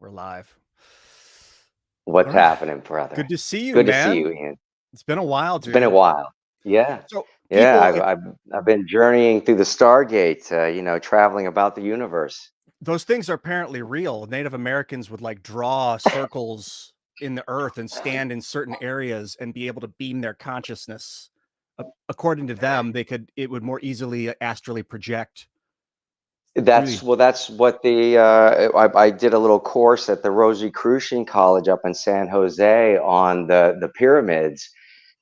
We're live. All What's right. happening, brother? Good to see you, Good to see man. you, Ian. It's been a while, It's been a dude. while. Yeah, So yeah. people, I've been journeying through the Stargate, traveling about the universe. those things are apparently real. Native Americans would like draw circles in the earth and stand in certain areas and be able to beam their consciousness. According to them, it would more easily astrally project through That's these. well, that's what I did a little course at the Rosicrucian College up in San Jose on the pyramids.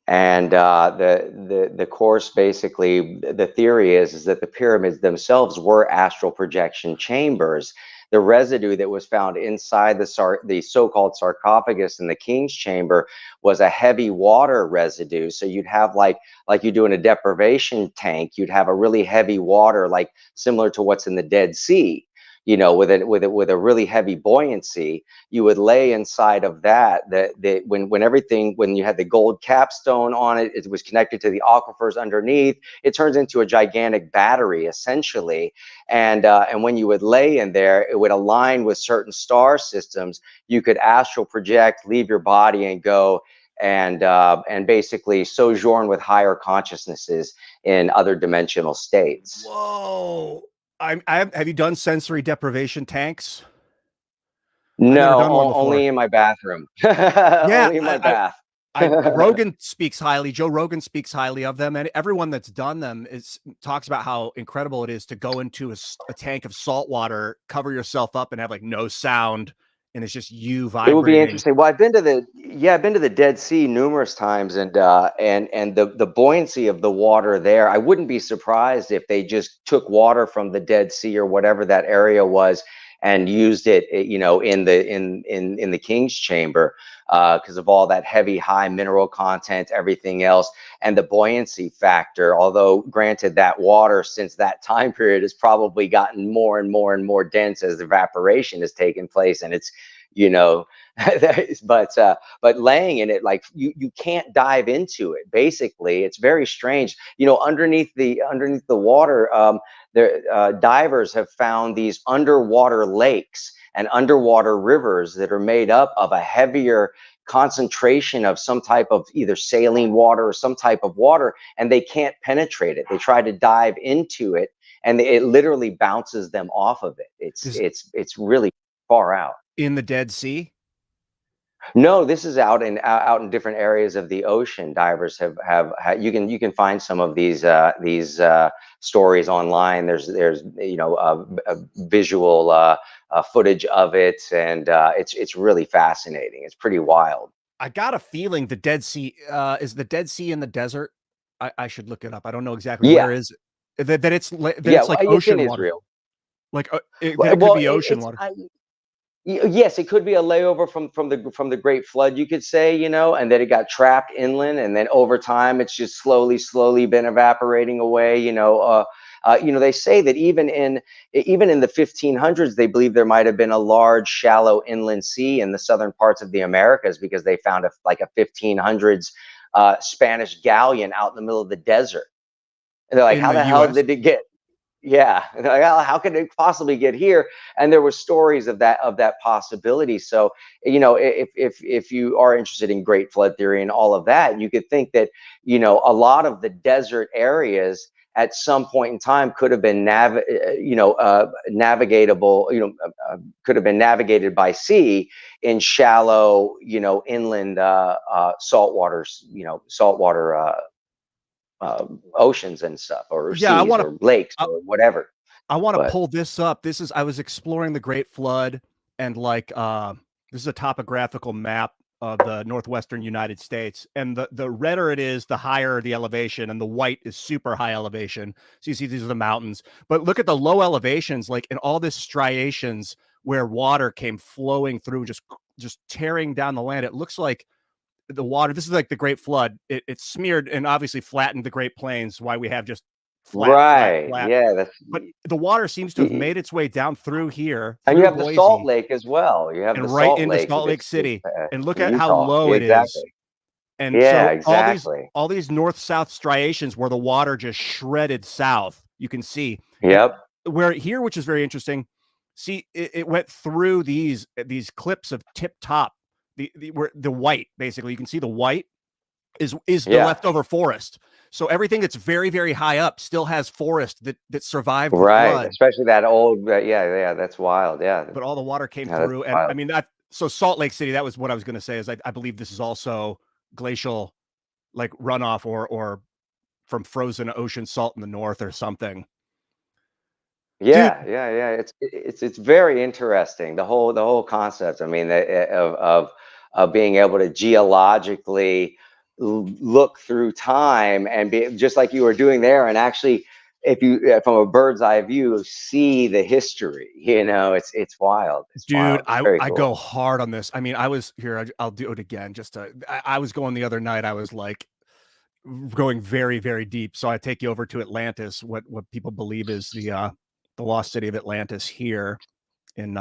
And the course basically, the theory is that the pyramids themselves were astral projection chambers. The residue that was found inside the so-called sarcophagus in the king's chamber was a heavy water residue. So you'd have like you do in a deprivation tank, you'd have a really heavy water, like similar to what's in the Dead Sea, with a really heavy buoyancy. You would lay inside of that. When you had the gold capstone on it, it was connected to the aquifers underneath. It turns into a gigantic battery essentially, and when you would lay in there, it would align with certain star systems. You could astral project, leave your body, and go and basically sojourn with higher consciousnesses in other dimensional states. Whoa! Have you done sensory deprivation tanks? I've never No, done one before. only in my bathroom. Yeah, Only in my bath. Rogan speaks highly. Joe Rogan speaks highly of them, and everyone that's done them talks about how incredible it is to go into a tank of salt water, cover yourself up, and have like no sound, and it's just you It would be vibrating. interesting. Well, I've been to the Dead Sea numerous times, and the buoyancy of the water there. I wouldn't be surprised if they just took water from the Dead Sea or whatever that area was and used it, in the king's chamber, because of all that heavy, high mineral content, everything else, and the buoyancy factor. Although, granted, that water since that time period has probably gotten more and more and more dense as evaporation has taken place, and it's you know but laying in it, like you can't dive into it. Basically, it's very strange. Underneath the water, divers have found these underwater lakes and underwater rivers that are made up of a heavier concentration of some type of either saline water or some type of water, and they can't penetrate it. They try to dive into it, and it literally bounces them off of it. It's really far out. In the Dead Sea. No, this is out in different areas of the ocean. Divers you can find some of these stories online. There's visual footage of it, and it's really fascinating. It's pretty wild. I got a feeling the Dead Sea is the Dead Sea in the desert. I should look it up. I don't know exactly Yeah, where is it. That it's yeah. Well, like it's in ocean water. Israel. Like that it could Well, be ocean water. yes, it could be a layover from the Great Flood, you could say, and then it got trapped inland, and then over time, it's just slowly been evaporating away. They say that even in the 1500s, they believe there might have been a large, shallow inland sea in the southern parts of the Americas, because they found a 1500s Spanish galleon out in the middle of the desert. And they're like, In how the the hell US. did it get? Yeah, like, how could it possibly get here? And there were stories of that possibility. So, if you are interested in Great Flood theory and all of that, you could think that a lot of the desert areas at some point in time could have been navigatable. Could have been navigated by sea in shallow, inland saltwater oceans and stuff, or Yeah, seas or lakes or whatever. I want to But pull this up. I was exploring the Great Flood, and this is a topographical map of the northwestern United States, and the redder it is, the higher the elevation, and the white is super high elevation. So you see these are the mountains, but look at the low elevations, like in all this striations where water came flowing through, just tearing down the land. It looks like the water. This is like the Great Flood. It smeared and obviously flattened the Great Plains. Why we have just right, flat. yeah, that's But the water seems to have made its way down through here, and you through have the Salt Boise, Lake as well. You have the and right Salt into Lake Salt Lake that's City. And look in at how Utah. low Yeah, it is. exactly. And Yeah, so exactly. all these north-south striations where the water just shredded south, you can see. And Yep. where here, which is very interesting, See, it went through these clips of tip top, where the white, basically you can see the white is the leftover forest. So everything that's very, very high up still has forest that survived the Right, flood. especially that old, yeah, that's wild, yeah. But all the water came Yeah, that's through, and wild. I mean that. So Salt Lake City, that was what I was going to say. Is I believe this is also glacial, like runoff or from frozen ocean salt in the north or something. Dude, Yeah. It's very interesting. The whole concept. I mean, of being able to geologically look through time and be just like you were doing there, and actually, if you from a bird's eye view, see the history. You know, it's wild. It's dude, wild. It's very I cool. go hard on this. I mean, I was here. I'll do it again. I was going the other night. I was like going very, very deep. So I take you over to Atlantis, what people believe is the lost city of Atlantis here in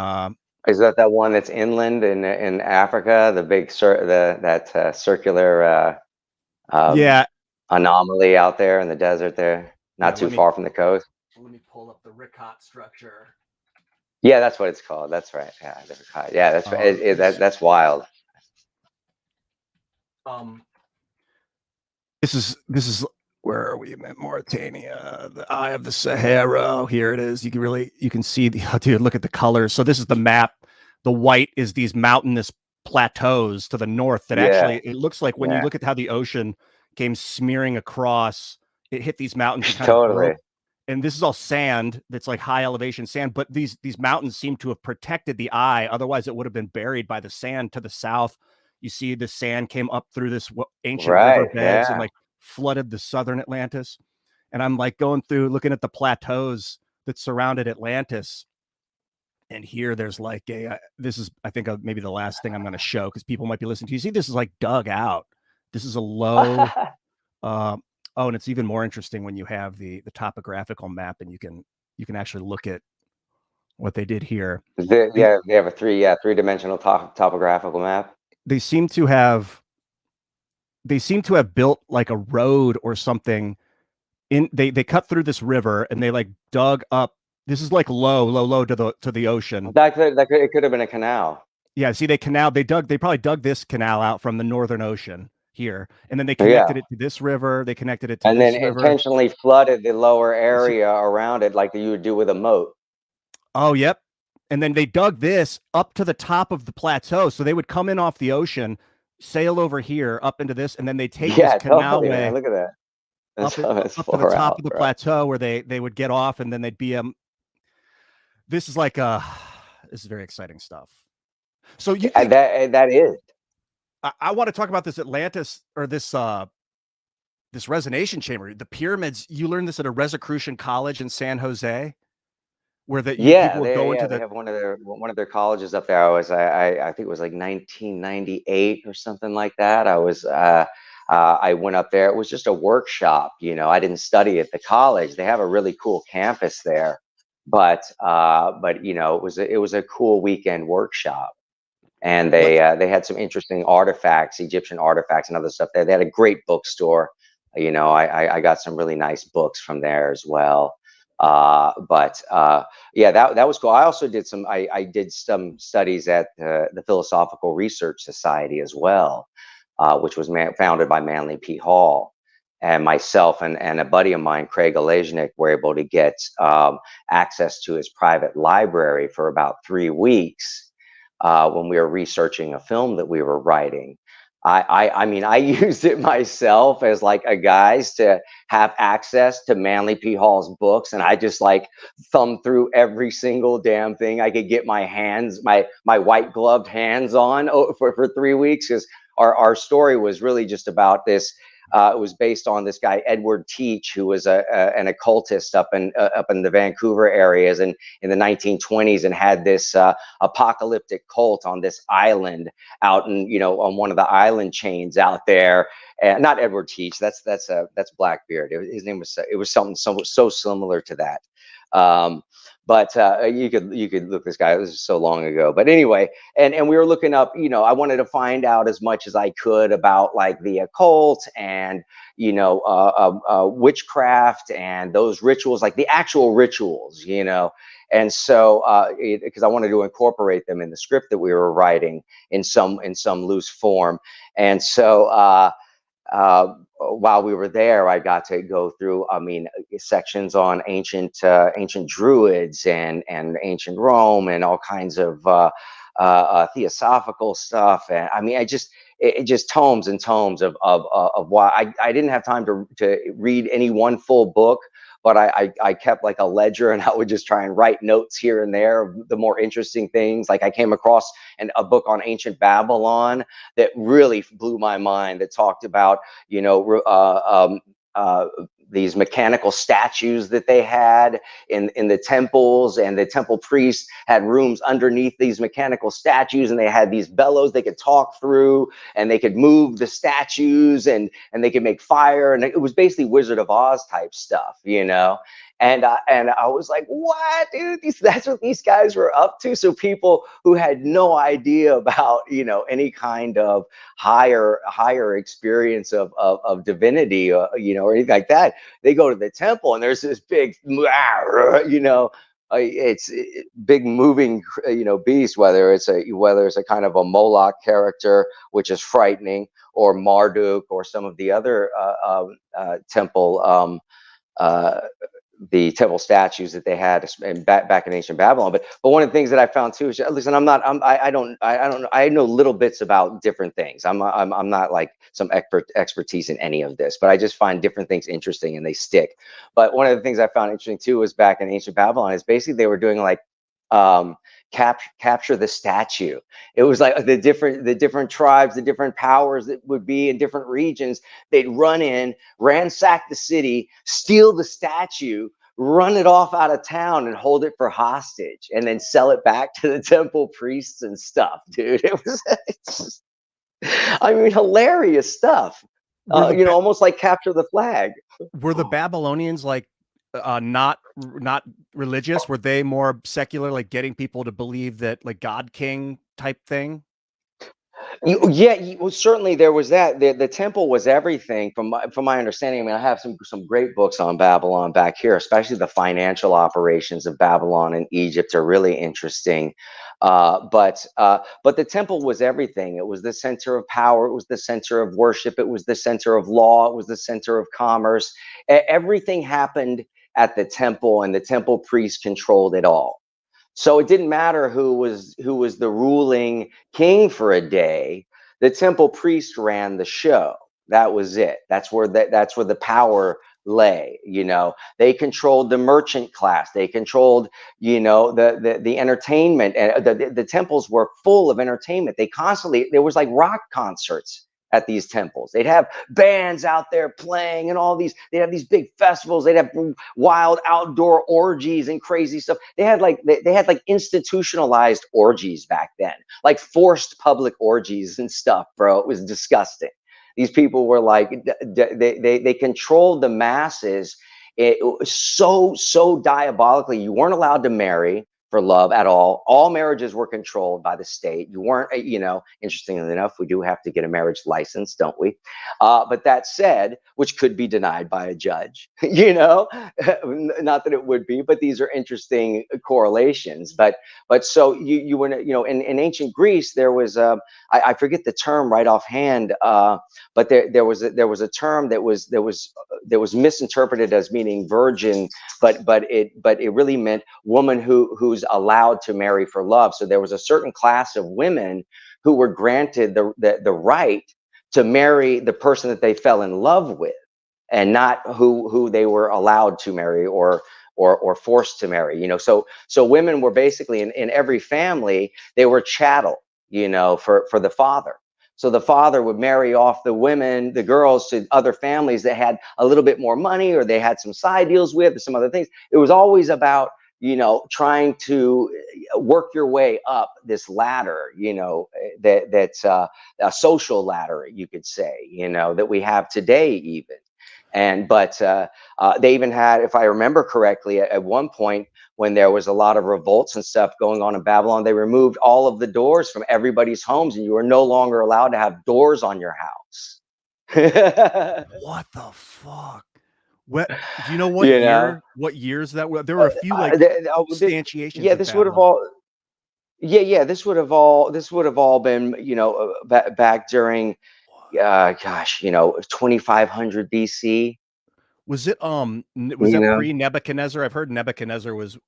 Is that one that's inland in Africa? The big that circular um, yeah, anomaly out there in the desert there, yeah, not too far from the coast. let me pull up the Rickott structure. Yeah, that's what it's called. That's right. Yeah, the Rickott. Yeah, that's right. That's wild. Um this is where are we? Mauritania, the Eye of the Sahara. Here it is. You can see the oh, dude, look at the colors. So this is the map. The white is these mountainous plateaus to the north that Yeah, actually it looks like when you yeah, look at how the ocean came smearing across, it hit these mountains and kind of totally. broke. And this is all sand that's like high elevation sand, but these mountains seem to have protected the eye. Otherwise, it would have been buried by the sand to the south. You see the sand came up through this ancient Right. riverbeds and Yeah. like flooded the southern Atlantis. And I'm like going through looking at the plateaus that surrounded Atlantis. And here there's like this is, I think, maybe the last thing I'm going to show because people might be listening to. You see, this is like dug out. This is a low. Uh, oh, and it's even more interesting when you have the topographical map and you can actually look at what they did here. Yeah, they have a three-dimensional topographical map. They seem to have built like a road or something in they cut through this river and they like dug up. This is like low to the ocean. It could have been a canal. Yeah, see, they probably dug this canal out from the northern ocean here, and then they Yeah, connected it to this river. They connected it to and then this river. intentionally flooded the lower See, area around it, like you would do with a moat. oh, yep. And then they dug this up to the top of the plateau, so they would come in off the ocean, sail over here up into this, and then they take this Yeah, totally, man. canalway Look at that. up That's up to the far top out, of the bro. plateau where they would get off, and then they'd be this is like this is very exciting stuff. So you think That is. I want to talk about this Atlantis or this resonation chamber, the pyramids. You learned this at a Rosicrucian college in San Jose, where Yeah, people would go into they the have one of their colleges up there. I think it was like 1998 or something like that. I went up there. It was just a workshop, I didn't study at the college. They have a really cool campus there, but it was a cool weekend workshop, and let, they had some interesting artifacts, Egyptian artifacts and other stuff there. They had a great bookstore. I got some really nice books from there as well. But yeah, that was cool. I also I did some studies at the Philosophical Research Society as well, which was founded by Manly P. Hall. And myself and a buddy of mine, Craig Alejnik, were able to get access to his private library for about 3 weeks when we were researching a film that we were writing. I mean, I used it myself as like a guise to have access to Manly P. Hall's books, and I just like thumbed through every single damn thing I could get my white gloved hands on for 3 weeks, because our story was really just about this. It was based on this guy Edward Teach, who was an occultist up in the Vancouver areas and in the 1920s, and had this apocalyptic cult on this island out on one of the island chains out there. And not Edward Teach, that's Blackbeard. His name was, it was something so similar to that. But you could look this guy. This is so long ago. But anyway, and we were looking up. I wanted to find out as much as I could about like the occult and witchcraft and those rituals, like the actual rituals. And so because I wanted to incorporate them in the script that we were writing in some loose form. And so while we were there, I got to go through, sections on ancient Druids and ancient Rome and all kinds of theosophical stuff. And it just tomes and tomes of why I didn't have time to read any one full book, but I kept like a ledger, and I would just try and write notes here and there of the more interesting things. Like I came across a book on ancient Babylon that really blew my mind, that talked about, these mechanical statues that they had in the temples, and the temple priests had rooms underneath these mechanical statues, and they had these bellows they could talk through, and they could move the statues, and they could make fire, and it was basically Wizard of Oz type stuff, And I was like, what, dude? That's what these guys were up to. So people who had no idea about, any kind of higher experience of divinity, or anything like that, they go to the temple and there's this big, it's big moving, beast, whether it's a kind of a Moloch character, which is frightening, or Marduk, or some of the other temple the temple statues that they had back in ancient Babylon. But one of the things that I found too is, listen, I don't know. I know little bits about different things. I'm not like some expertise in any of this, but I just find different things interesting and they stick. But one of the things I found interesting too was back in ancient Babylon is basically they were doing like capture the statue. It was like the different tribes, the different powers that would be in different regions. They'd run in, ransack the city, steal the statue, run it off out of town, and hold it for hostage, and then sell it back to the temple priests and stuff, dude. It was, hilarious stuff. Almost like capture the flag. Were the Babylonians like not religious? Were they more secular, like getting people to believe that, like, God King type thing? Well, certainly there was that. The temple was everything from my understanding. I have some great books on Babylon back here, especially the financial operations of Babylon and Egypt are really interesting. But the temple was everything. It was the center of power. It was the center of worship. It was the center of law. It was the center of commerce. Everything happened at the temple, and the temple priests controlled it all. So it didn't matter who was the ruling king for a day. The temple priest ran the show. That was it. That's where the power lay. They controlled the merchant class. They controlled, the entertainment. And the temples were full of entertainment. There was like rock concerts at these temples. They'd have bands out there playing and they'd have these big festivals. They'd have wild outdoor orgies and crazy stuff. They had like institutionalized orgies back then, like forced public orgies and stuff, bro. It was disgusting. These people were like, they controlled the masses. It was so diabolically. You weren't allowed to marry for love at all. All marriages were controlled by the state. You weren't, interestingly enough, we do have to get a marriage license, don't we? But that said, which could be denied by a judge, not that it would be, but these are interesting correlations. But so you were, in ancient Greece, there was, I forget the term right offhand, but there was a term that was misinterpreted as meaning virgin, but it really meant woman who's allowed to marry for love. So there was a certain class of women who were granted the right to marry the person that they fell in love with, and not who they were allowed to marry or forced to marry. So women were basically in every family, they were chattel, for the father. So the father would marry off the women, the girls, to other families that had a little bit more money, or they had some side deals with, or some other things. It was always about, trying to work your way up this ladder, that's a social ladder, you could say, that we have today even. But they even had, if I remember correctly, at one point when there was a lot of revolts and stuff going on in Babylon, they removed all of the doors from everybody's homes, and you were no longer allowed to have doors on your house. What the fuck? What do you know? What You year? know, What years that were? There were a few like instantiations yeah, of this would have Babylon. all. Yeah, this would have all been, back during, gosh, 2500 BC. Was it was You that know, pre Nebuchadnezzar? I've heard Nebuchadnezzar was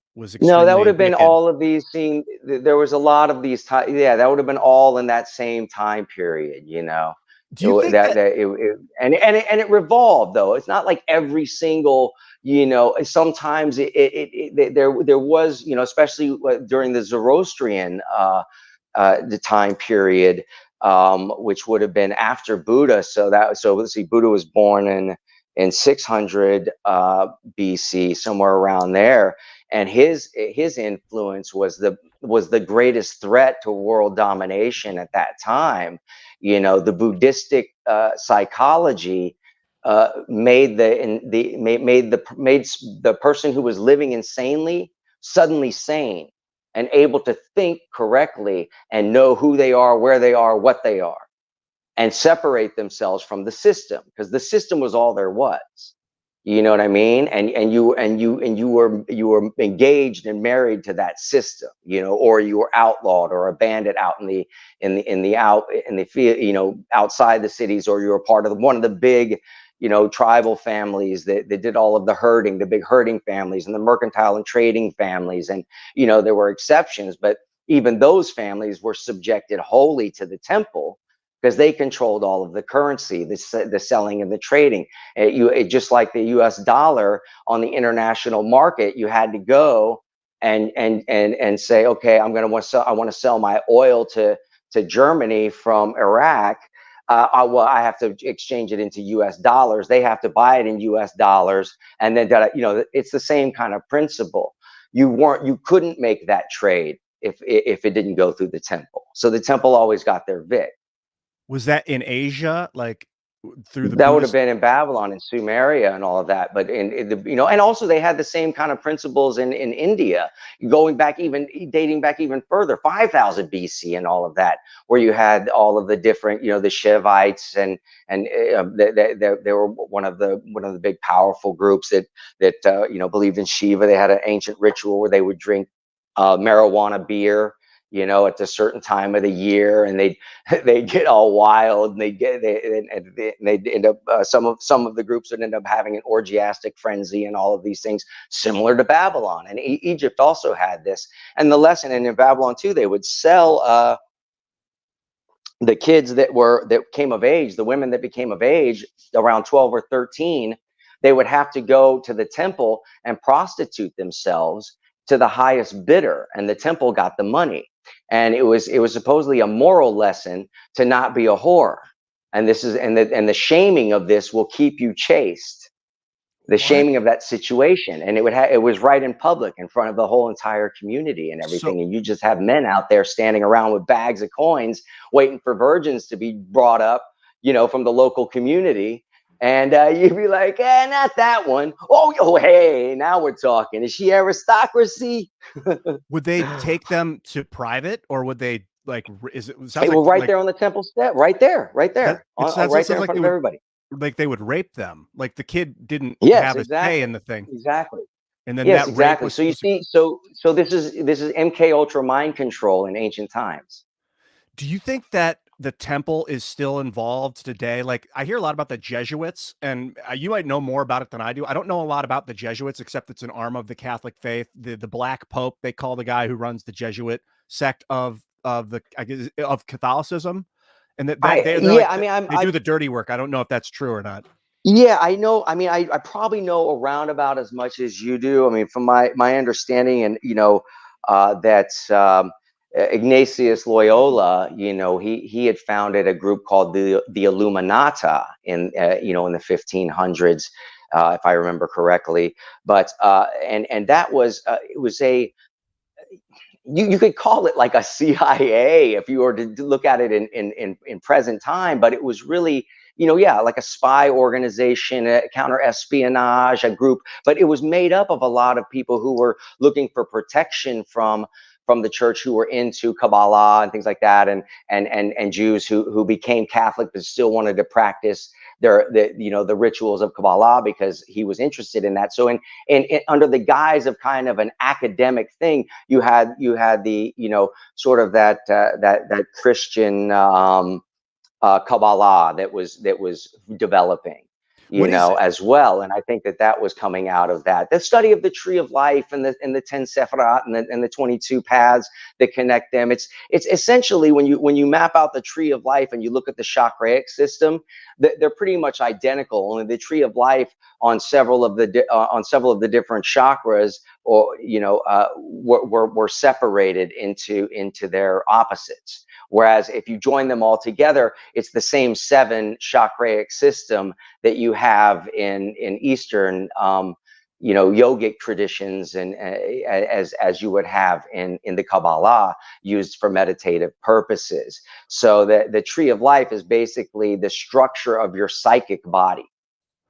no, that would extremely have been wicked. all of these scenes. There was a lot of these. Yeah, that would have been all in that same time period. Do you think that And it revolved, though. It's not like every single. Sometimes there was, especially during the Zoroastrian the time period, which would have been after Buddha. So let's see, Buddha was born in 600 BC, somewhere around there, and his influence was the greatest threat to world domination at that time. The Buddhistic psychology made the person who was living insanely suddenly sane and able to think correctly and know who they are, where they are, what they are, and separate themselves from the system, because the system was all there was. You know what I mean? And you were engaged and married to that system, or you were outlawed or a bandit out in the field, outside the cities, or you were part of one of the big, tribal families that did all of the herding, the big herding families and the mercantile and trading families. And, there were exceptions, but even those families were subjected wholly to the temple, because they controlled all of the currency, the selling and the trading. Just like the U.S. dollar on the international market, you had to go and say, okay, I want to sell my oil to Germany from Iraq. I have to exchange it into U.S. dollars. They have to buy it in U.S. dollars, and then it's the same kind of principle. You couldn't make that trade if it didn't go through the temple. So the temple always got their vic. was that in Asia, like through the That would have Buddhist? been in Babylon and Sumeria and all of that. But and also they had the same kind of principles in India, dating back even further, 5000 BC and all of that, where you had all of the different, the Shivites, and they were one of the big powerful groups that believed in Shiva. They had an ancient ritual where they would drink marijuana beer, at a certain time of the year, and they get all wild, and they end up, some of the groups would end up having an orgiastic frenzy and all of these things, similar to Babylon. And Egypt also had this. And the lesson, and in Babylon too, they would sell the kids that came of age, the women that became of age around 12 or 13, they would have to go to the temple and prostitute themselves to the highest bidder, and the temple got the money. And it was supposedly a moral lesson to not be a whore. And the shaming of this will keep you chaste. The What? shaming of that situation, and it was right in public in front of the whole entire community and So everything. And you just have men out there standing around with bags of coins, waiting for virgins to be brought up, from the local community. And you'd be like, not that one. Oh, hey, now we're talking. Is she aristocracy? would they take them to private, or would they like? It sounds Hey, well, right like there on the temple step, right there, that. It right there sounds in like front they of would everybody. rape them. Like the kid didn't Yes, have a say in exactly, the thing, exactly. and then Yes, that rape exactly. was So you supposed to. see, so this is MK Ultra mind control in ancient times. Do you think that the temple is still involved today? Like, I hear a lot about the Jesuits, and you might know more about it than I do. I don't know a lot about the Jesuits, except it's an arm of the Catholic faith. The Black Pope, they call the guy who runs the Jesuit sect of the, I guess, of Catholicism, and they're like Yeah, I mean, they do the dirty work. I don't know if that's true or not. yeah, I know. I mean, I probably know around about as much as you do. I mean, from my understanding, and that Ignatius Loyola, he had founded a group called the Illuminata in the 1500s, if I remember correctly. But and that was it was a you could call it like a CIA if you were to look at it in present time, but it was really like a spy organization, a counter espionage, a group, but it was made up of a lot of people who were looking for protection from the church, who were into Kabbalah and things like that, and Jews who became Catholic but still wanted to practice the rituals of Kabbalah because he was interested in that. So in under the guise of kind of an academic thing, you had the sort of that Christian Kabbalah that was developing, as well. And I think that was coming out of that. The study of the tree of life and the 10 Sephirot and the 22 paths that connect them. It's essentially when you map out the tree of life and you look at the chakraic system, they're pretty much identical. Only the tree of life on several of the different chakras, or were separated into their opposites. Whereas if you join them all together, it's the same 7 chakraic system that you have in Eastern, yogic traditions, and as you would have in the Kabbalah, used for meditative purposes. So the tree of life is basically the structure of your psychic body,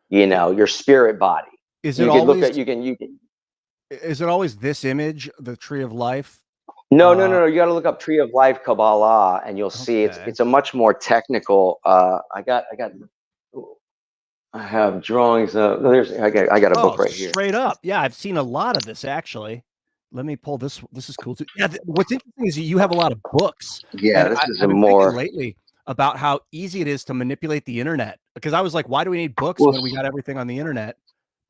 your spirit body. Is it always? Is it always this image, the tree of life? No. You got to look up Tree of Life Kabbalah, and you'll see it's a much more technical. I have drawings. I got a book right here. Straight up, yeah, I've seen a lot of this actually. Let me pull this. This is cool too. Yeah, what's interesting is you have a lot of books. Yeah, this is more lately about how easy it is to manipulate the internet. Because I was like, why do we need books when we got everything on the internet?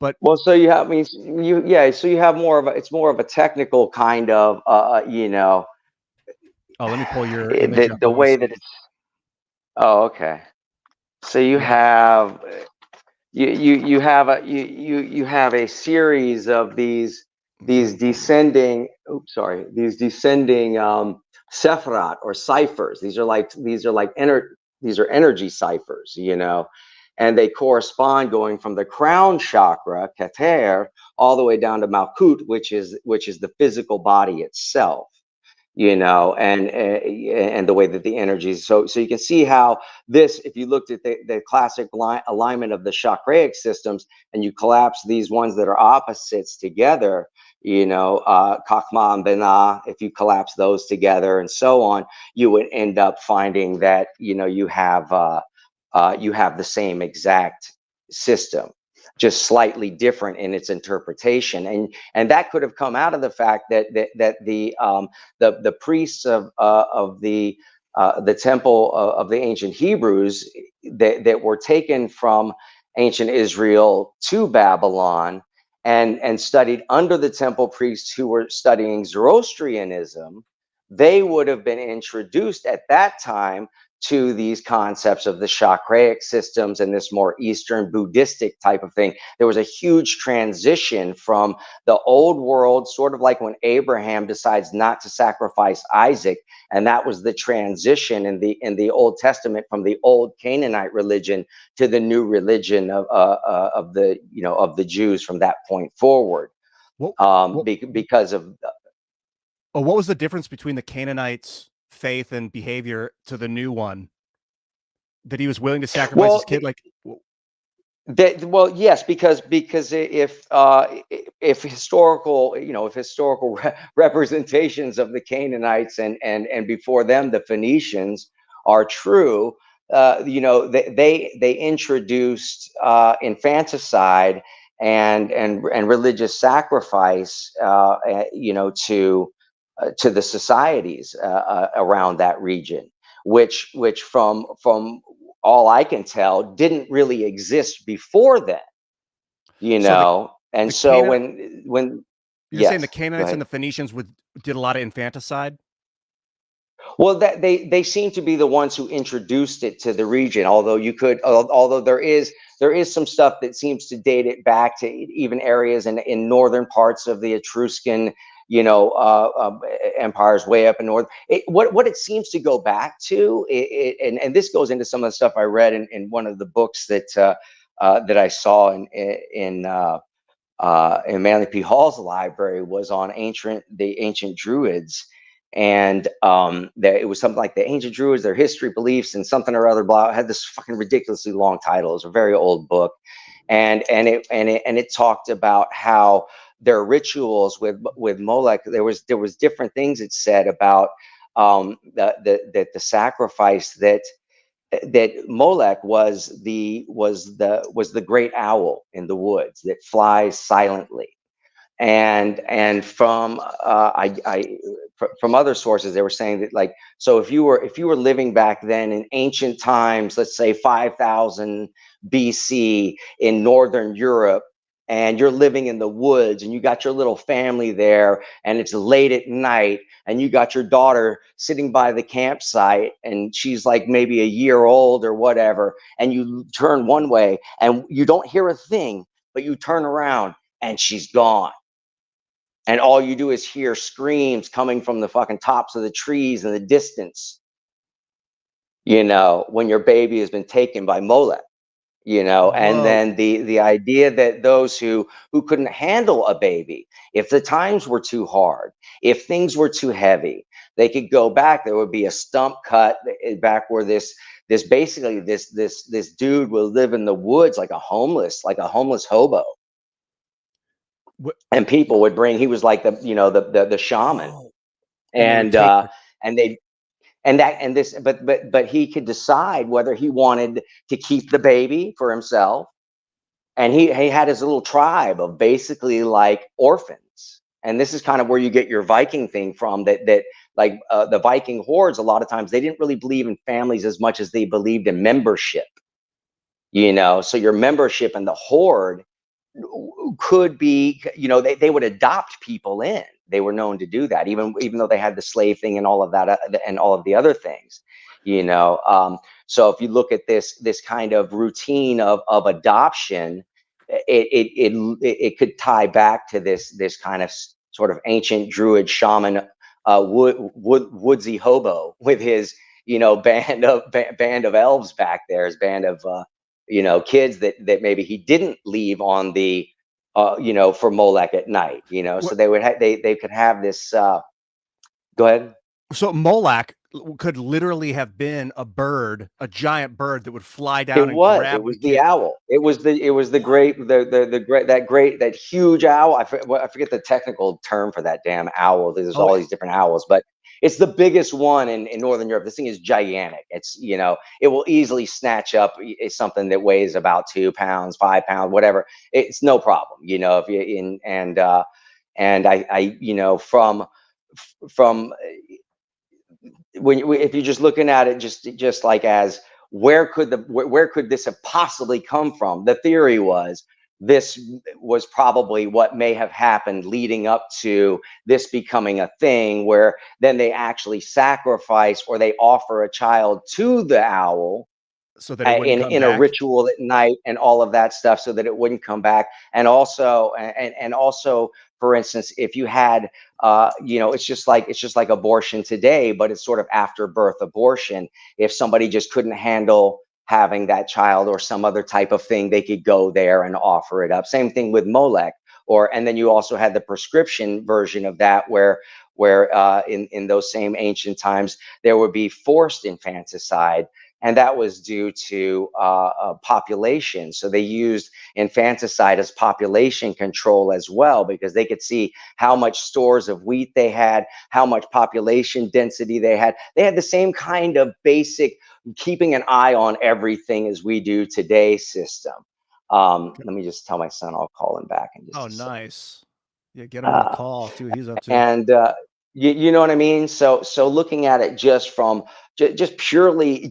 But so you have, so you have it's more of a technical kind of, Oh, let me pull your image up. The way that it's. Oh, okay. So you have you have a series of these descending. These descending Sephirat or ciphers. These are energy ciphers, and they correspond going from the crown chakra, Keter, all the way down to Malkut, which is the physical body itself, and the way that the energies. So you can see how this, if you looked at the classic alignment of the chakraic systems, and you collapse these ones that are opposites together, Chachma and Binah, if you collapse those together and so on, you would end up finding that you have the same exact system, just slightly different in its interpretation, and that could have come out of the fact that the priests of the temple of the ancient Hebrews that were taken from ancient Israel to Babylon and studied under the temple priests who were studying Zoroastrianism, they would have been introduced at that time to these concepts of the chakraic systems and this more Eastern Buddhistic type of thing. There was a huge transition from the old world, sort of like when Abraham decides not to sacrifice Isaac, and that was the transition in the Old Testament from the old Canaanite religion to the new religion of the Jews from that point forward. Because of. What was the difference between the Canaanites' faith and behavior to the new one, that he was willing to sacrifice his kid? Yes, because if historical representations of the Canaanites and before them the Phoenicians are true, they introduced infanticide and religious sacrifice, to the societies around that region, which from all I can tell didn't really exist before then, and so when you're saying the Canaanites and the Phoenicians did a lot of infanticide. Well, that they seem to be the ones who introduced it to the region. Although there is some stuff that seems to date it back to even areas in northern parts of the Etruscan, empires way up in north. What it seems to go back to, and this goes into some of the stuff I read in one of the books that I saw in Manly P. Hall's library, was on the ancient Druids. that it was something like the ancient Druids, their history, beliefs, and something or other. Blah, it had this fucking ridiculously long title. It was a very old book, and it talked about how their rituals with Molech. There was different things it said about the sacrifice that Molech was the great owl in the woods that flies silently. And from from other sources, they were saying that, like, so if you were living back then in ancient times, let's say 5000 BC in Northern Europe, and you're living in the woods and you got your little family there, and it's late at night, and you got your daughter sitting by the campsite, and she's like maybe a year old or whatever, and you turn one way and you don't hear a thing, but you turn around and she's gone. And all you do is hear screams coming from the fucking tops of the trees in the distance, when your baby has been taken by Molech. And Whoa. then the idea that those who couldn't handle a baby, if the times were too hard, if things were too heavy, they could go back. There would be a stump cut back where this basically this dude would live in the woods like a homeless hobo. And people would bring, he was like the shaman. Oh, and they would And take and they and this but he could decide whether he wanted to keep the baby for himself. And he had his little tribe of basically like orphans. And this is kind of where you get your Viking thing from, that like the Viking hordes, a lot of times they didn't really believe in families as much as they believed in membership. So your membership in the horde could be, they would adopt people in. They were known to do that, even though they had the slave thing and all of that, and all of the other things. So if you look at this kind of routine of adoption, it could tie back to this kind of sort of ancient druid shaman, woodsy hobo with his band of elves back there, his band of kids that maybe he didn't leave on the for Molech at night. So they would they could have this. Go ahead. So Moloch could literally have been a bird, a giant bird that would fly down It and was. grab It was the the kid. owl. It was the great that huge owl. I forget the technical term for that damn owl. There's Oh, all these different owls, but it's the biggest one in Northern Europe. This thing is gigantic. It's it will easily snatch up something that weighs about 2 pounds, 5 pounds, whatever. It's no problem. If you in and I from if you're just looking at it just like as where could this have possibly come from, the theory was this was probably what may have happened leading up to this becoming a thing, where then they actually sacrifice or they offer a child to the owl so that it wouldn't come in a back. ritual at night and all of that stuff, so that it wouldn't come back. And also for instance, if you had it's just like abortion today, but it's sort of after birth abortion. If somebody just couldn't handle having that child or some other type of thing, they could go there and offer it up. Same thing with Molech. And then you also had the prescription version of that, where in those same ancient times there would be forced infanticide, and that was due to population. So they used infanticide as population control as well, because they could see how much stores of wheat they had, how much population density they had. They had the same kind of basic keeping an eye on everything as we do today system. Let me just tell my son I'll call him back in just Oh, a second. nice. Yeah, get him on the call. See what he's up to. And you know what I mean. So looking at it just from just purely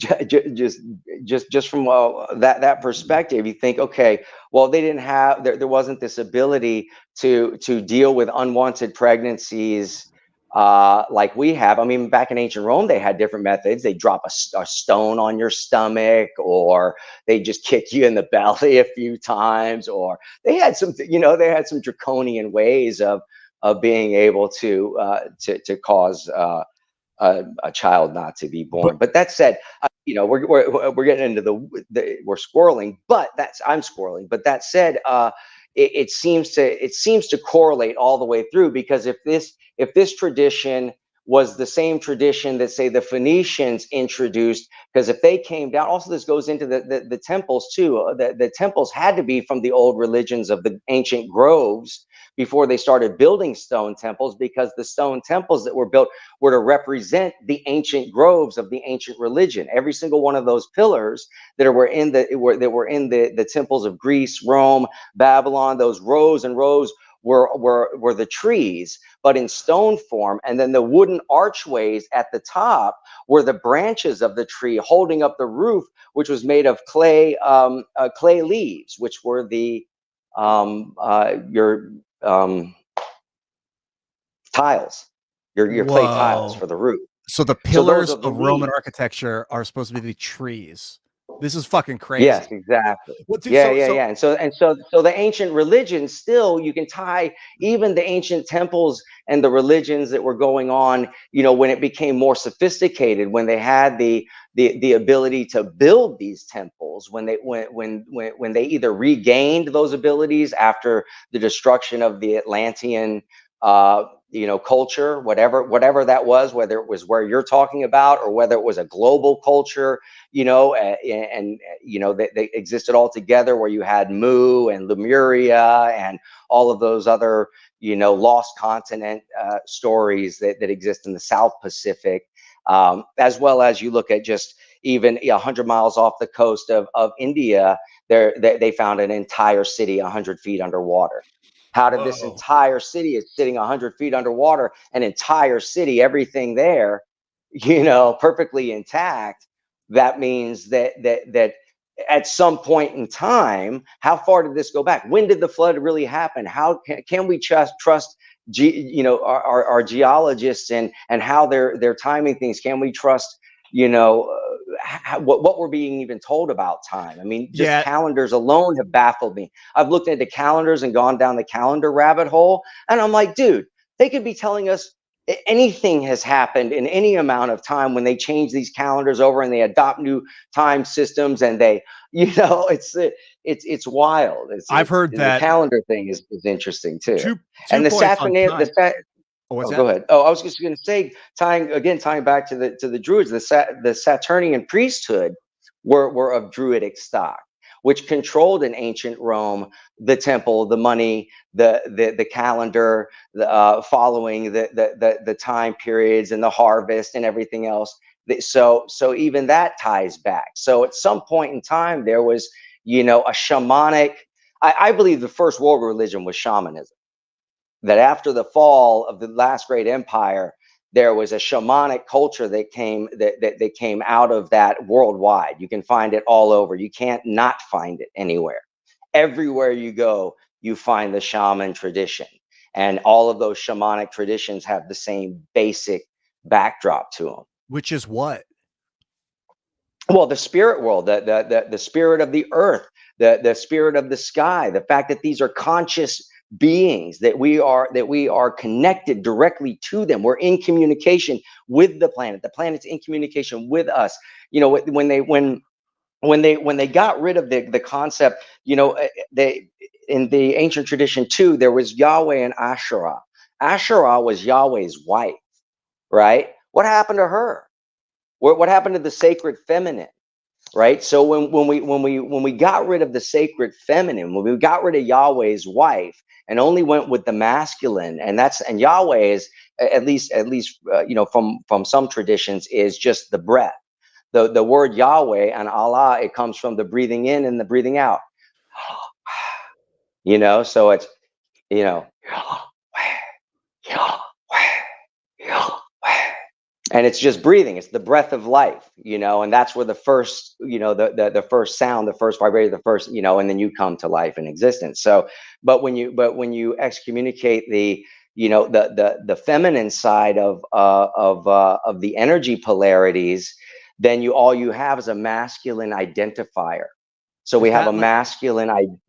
just from that perspective, you think, okay, well, they didn't have there wasn't this ability to deal with unwanted pregnancies like we have. I mean, back in ancient Rome, they had different methods. They drop a stone on your stomach, or they just kick you in the belly a few times, or they had some draconian ways of being able to cause a child not to be born. But that said, we're getting into we're squirreling, but I'm squirreling. But that said, it seems to correlate all the way through, because if this tradition was the same tradition that, say, the Phoenicians introduced, because if they came down, also this goes into the temples too. The temples had to be from the old religions of the ancient groves before they started building stone temples, because the stone temples that were built were to represent the ancient groves of the ancient religion. Every single one of those pillars that were in the temples of Greece, Rome, Babylon, those rows and rows were the trees, but in stone form. And then the wooden archways at the top were the branches of the tree holding up the roof, which was made of clay leaves, which were the tiles, your clay tiles for the roof. So the pillars of Roman architecture are supposed to be the trees. This is fucking crazy. Yes, exactly. Well, dude, Yeah. And so the ancient religions, still, you can tie even the ancient temples and the religions that were going on, when it became more sophisticated, when they had the ability to build these temples, when they either regained those abilities after the destruction of the Atlantean culture, whatever that was, whether it was where you're talking about or whether it was a global culture, and they existed all together, where you had Mu and Lemuria and all of those other, lost continent stories that exist in the South Pacific, as well as you look at just even 100 miles off the coast of India, they found an entire city 100 feet underwater. How did this entire city is sitting 100 feet underwater, an entire city, everything there, perfectly intact? That means that at some point in time, how did this go back? When did the flood really happen? How can we trust our geologists and how they're timing things? Can we trust what we're being even told about time? I mean, just calendars alone have baffled me. I've looked into calendars and gone down the calendar rabbit hole, and I'm like, dude, they could be telling us anything has happened in any amount of time when they change these calendars over and they adopt new time systems, and they, it's wild. I've heard that the calendar thing is interesting too. And the Saturnalia, go ahead. I was just going to say, tying back to the Druids, the Saturnian priesthood were of Druidic stock, which controlled in ancient Rome the temple, the money, the calendar, following the time periods and the harvest and everything else. So even that ties back. So at some point in time, there was, a shamanic. I believe the first world religion was shamanism. That after the fall of the last great empire, there was a shamanic culture that came out of that worldwide. You can find it all over. You can't not find it anywhere. Everywhere you go, you find the shaman tradition. And all of those shamanic traditions have the same basic backdrop to them. Which is what? Well, the spirit world, the spirit of the earth, the spirit of the sky, the fact that these are conscious beings, that we are connected directly to them. We're in communication with the planet's in communication with us. When they got rid of the concept, they, in the ancient tradition too, there was Yahweh and Asherah. Asherah was Yahweh's wife, right? What happened to her? What happened to the sacred feminine? Right. So when we got rid of the sacred feminine, when we got rid of Yahweh's wife and only went with the masculine, and Yahweh is at least from some traditions is just the breath. The word Yahweh and Allah, it comes from the breathing in and the breathing out. So it's and it's just breathing. It's the breath of life, and that's where the first, the first sound, the first vibration, the first, and then you come to life and existence. So, but when you excommunicate the, the feminine side of the energy polarities, then all you have is a masculine identifier. So we have a masculine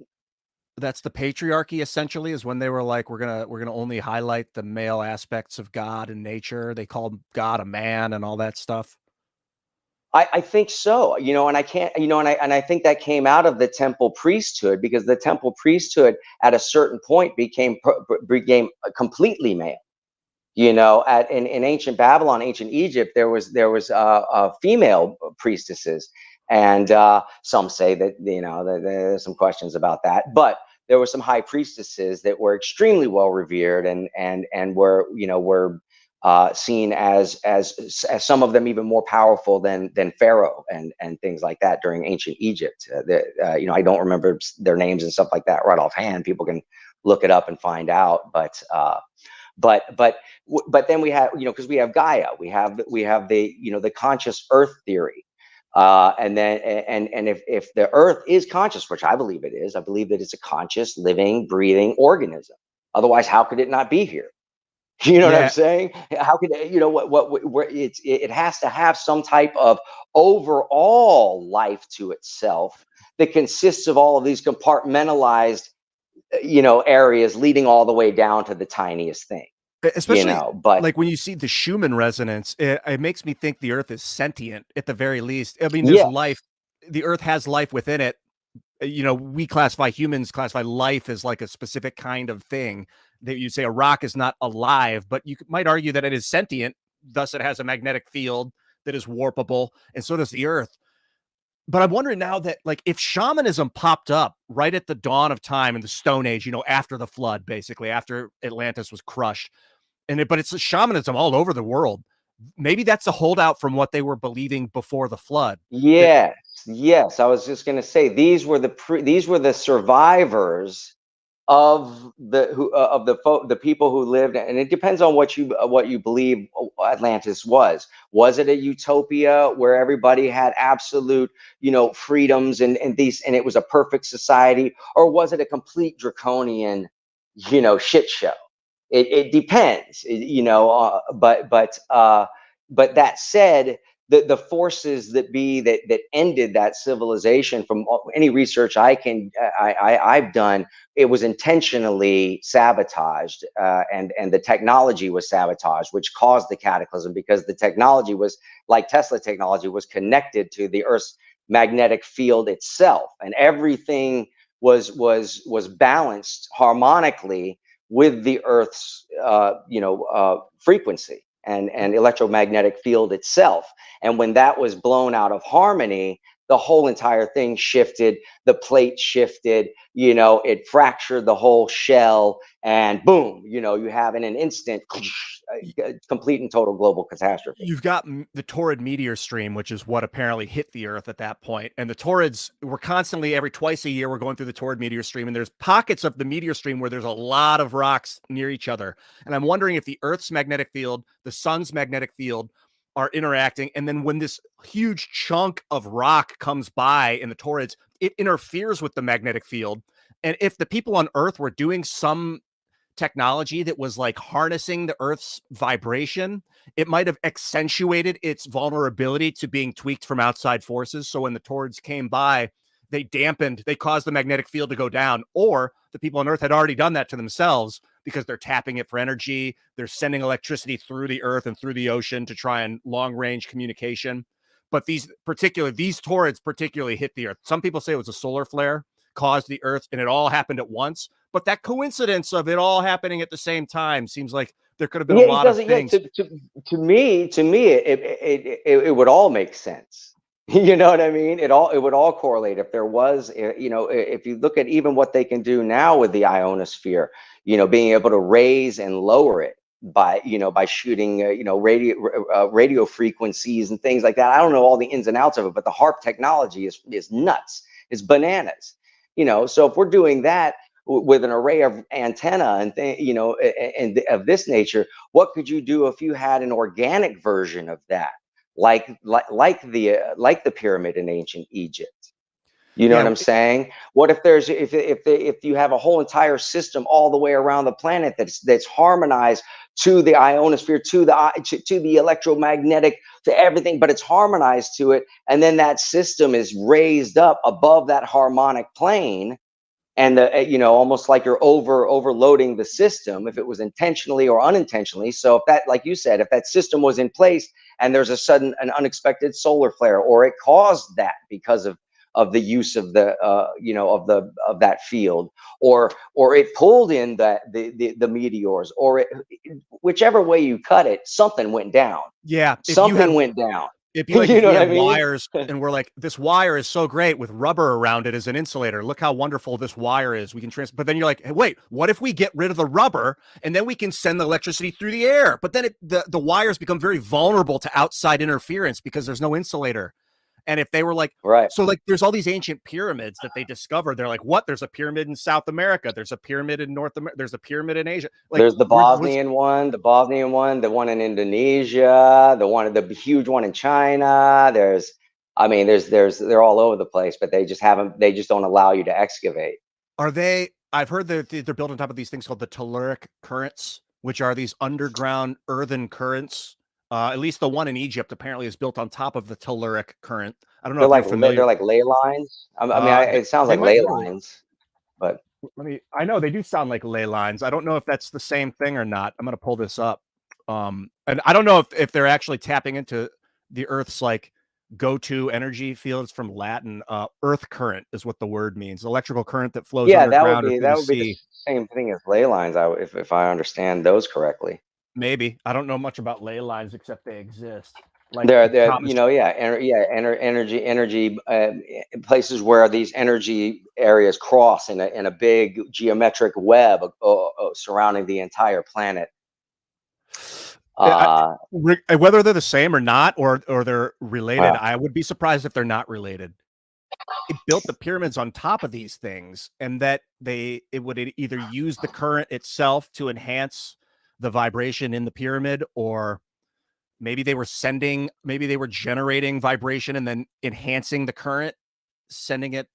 That's the patriarchy, essentially, is when they were like, we're gonna only highlight the male aspects of God and nature. They called God a man and all that stuff. I think so, and I can't, and I think that came out of the temple priesthood, because the temple priesthood at a certain point became completely male. In ancient Babylon, ancient Egypt, there was female priestesses, and some say that that there's some questions about that, but there were some high priestesses that were extremely well revered, and were seen as some of them even more powerful than Pharaoh and things like that during ancient Egypt. I don't remember their names and stuff like that right offhand. People can look it up and find out, but then we have, because we have Gaia, we have the conscious Earth theory, and then and if the Earth is conscious, which I believe it is, I believe that it's a conscious, living, breathing organism. Otherwise, how could it not be here? You know what I'm Yeah, saying? How could where it has to have some type of overall life to itself that consists of all of these compartmentalized areas leading all the way down to the tiniest thing. especially But like when you see the Schumann resonance, it makes me think the Earth is sentient at the very least. I mean, there's yeah, life. The Earth has life within it. We humans classify life as like a specific kind of thing. That you say a rock is not alive, but you might argue that it is sentient. Thus, it has a magnetic field that is warpable, and so does the Earth. But I'm wondering now that, like, if shamanism popped up right at the dawn of time in the Stone Age, after the flood, basically after Atlantis was crushed, but it's a shamanism all over the world. Maybe that's a holdout from what they were believing before the flood. That yes, yes. I was just going to say these were the survivors of the people who lived, and it depends on what you believe Atlantis was. Was it a utopia where everybody had absolute freedoms and it was a perfect society, or was it a complete draconian shit show? It depends, but that said, the forces that ended that civilization, from any research I've done, it was intentionally sabotaged, and the technology was sabotaged, which caused the cataclysm, because the technology was, like Tesla technology, was connected to the Earth's magnetic field itself, and everything was balanced harmonically with the Earth's frequency and electromagnetic field itself. And when that was blown out of harmony, the whole entire thing shifted. The plate shifted. It fractured the whole shell, and boom, you have in an instant complete and total global catastrophe. you've got the torrid meteor stream, which is what apparently hit the Earth at that point. And the torrids were constantly, every twice a year, we're going through the torrid meteor stream, and there's pockets of the meteor stream where there's a lot of rocks near each other. And I'm wondering if the Earth's magnetic field, the sun's magnetic field, are interacting. And then when this huge chunk of rock comes by in the torrids, it interferes with the magnetic field. And if the people on Earth were doing some technology that was like harnessing the Earth's vibration, it might have accentuated its vulnerability to being tweaked from outside forces. So when the torrids came by, they caused the magnetic field to go down, or the people on Earth had already done that to themselves because they're tapping it for energy. They're sending electricity through the Earth and through the ocean to try and long range communication. But these torrids particularly hit the Earth. Some people say it was a solar flare caused the Earth, and it all happened at once. But that coincidence of it all happening at the same time seems like there could have been Yeah, a it lot of doesn't. Yeah, things. to me, it would all make sense. You know what I mean? It would all correlate if there was, if you look at even what they can do now with the ionosphere, being able to raise and lower it by shooting, radio frequencies and things like that. I don't know all the ins and outs of it, but the HARP technology is nuts. It's bananas. So if we're doing that with an array of antenna and of this nature, what could you do if you had an organic version of that, like the pyramid in ancient Egypt? You know what Yeah, I'm saying? What if if you have a whole entire system all the way around the planet that's harmonized to the ionosphere, to the electromagnetic, to everything, but it's harmonized to it, and then that system is raised up above that harmonic plane, and almost like you're overloading the system, if it was intentionally or unintentionally. So if that, like you said, if that system was in place and there's an unexpected solar flare, or it caused that because of the use of the of that field, or it pulled in the meteors, or whichever way you cut it, something went down. Yeah, Something went down. It'd be like You if know we what I had mean? wires and we're like, this wire is so great with rubber around it as an insulator. Look how wonderful this wire is. We can but then you're like, hey, wait, what if we get rid of the rubber and then we can send the electricity through the air? But then the wires become very vulnerable to outside interference because there's no insulator. And if they were like, right. So like there's all these ancient pyramids that they discovered. They're like, what? There's a pyramid in South America. There's a pyramid in North America. There's a pyramid in Asia. Like there's the Bosnian one, the one in Indonesia, the huge one in China. They're all over the place, but they just don't allow you to excavate. I've heard that they're built on top of these things called the telluric currents, which are these underground earthen currents. At least the one in Egypt apparently is built on top of the telluric current. I don't know they're if you're familiar. They're like ley lines. It sounds like ley lines, but I know they do sound like ley lines. I don't know if that's the same thing or not. I'm going to pull this up. And I don't know if they're actually tapping into the Earth's like go-to energy fields from Latin. Earth current is what the word means. Electrical current that flows underground. That would be the same thing as ley lines, if I understand those correctly. Maybe. I don't know much about ley lines except they exist. Like energy places where these energy areas cross in a big geometric web surrounding the entire planet. Whether they're the same or not, or they're related, I would be surprised if they're not related. It built the pyramids on top of these things, and that it would either use the current itself to enhance the vibration in the pyramid, or maybe they were generating vibration and then enhancing the current, sending it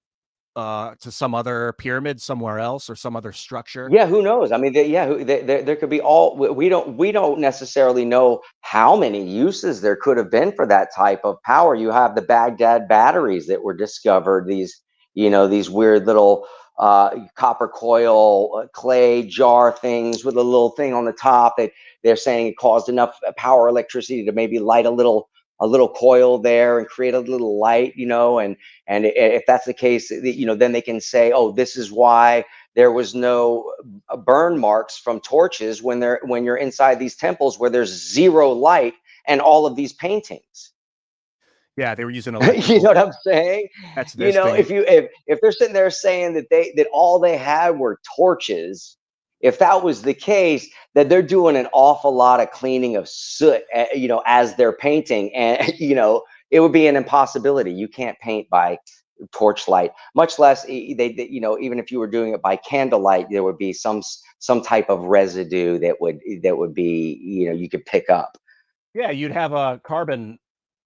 to some other pyramid somewhere else or some other structure. Yeah, who knows? I mean, there could be we don't necessarily know how many uses there could have been for that type of power. You have the Baghdad batteries that were discovered, these weird little copper coil clay jar things with a little thing on the top that they're saying it caused enough power electricity to maybe light a little coil there and create a little light, and if that's the case, then they can say, oh, this is why there was no burn marks from torches when you're inside these temples where there's zero light and all of these paintings. Yeah, they were using you know what I'm saying? That's this thing. If they're sitting there saying that all they had were torches, if that was the case, that they're doing an awful lot of cleaning of soot, as they're painting, and it would be an impossibility. You can't paint by torchlight, much less even if you were doing it by candlelight, there would be some type of residue that would be you could pick up. Yeah, you'd have carbon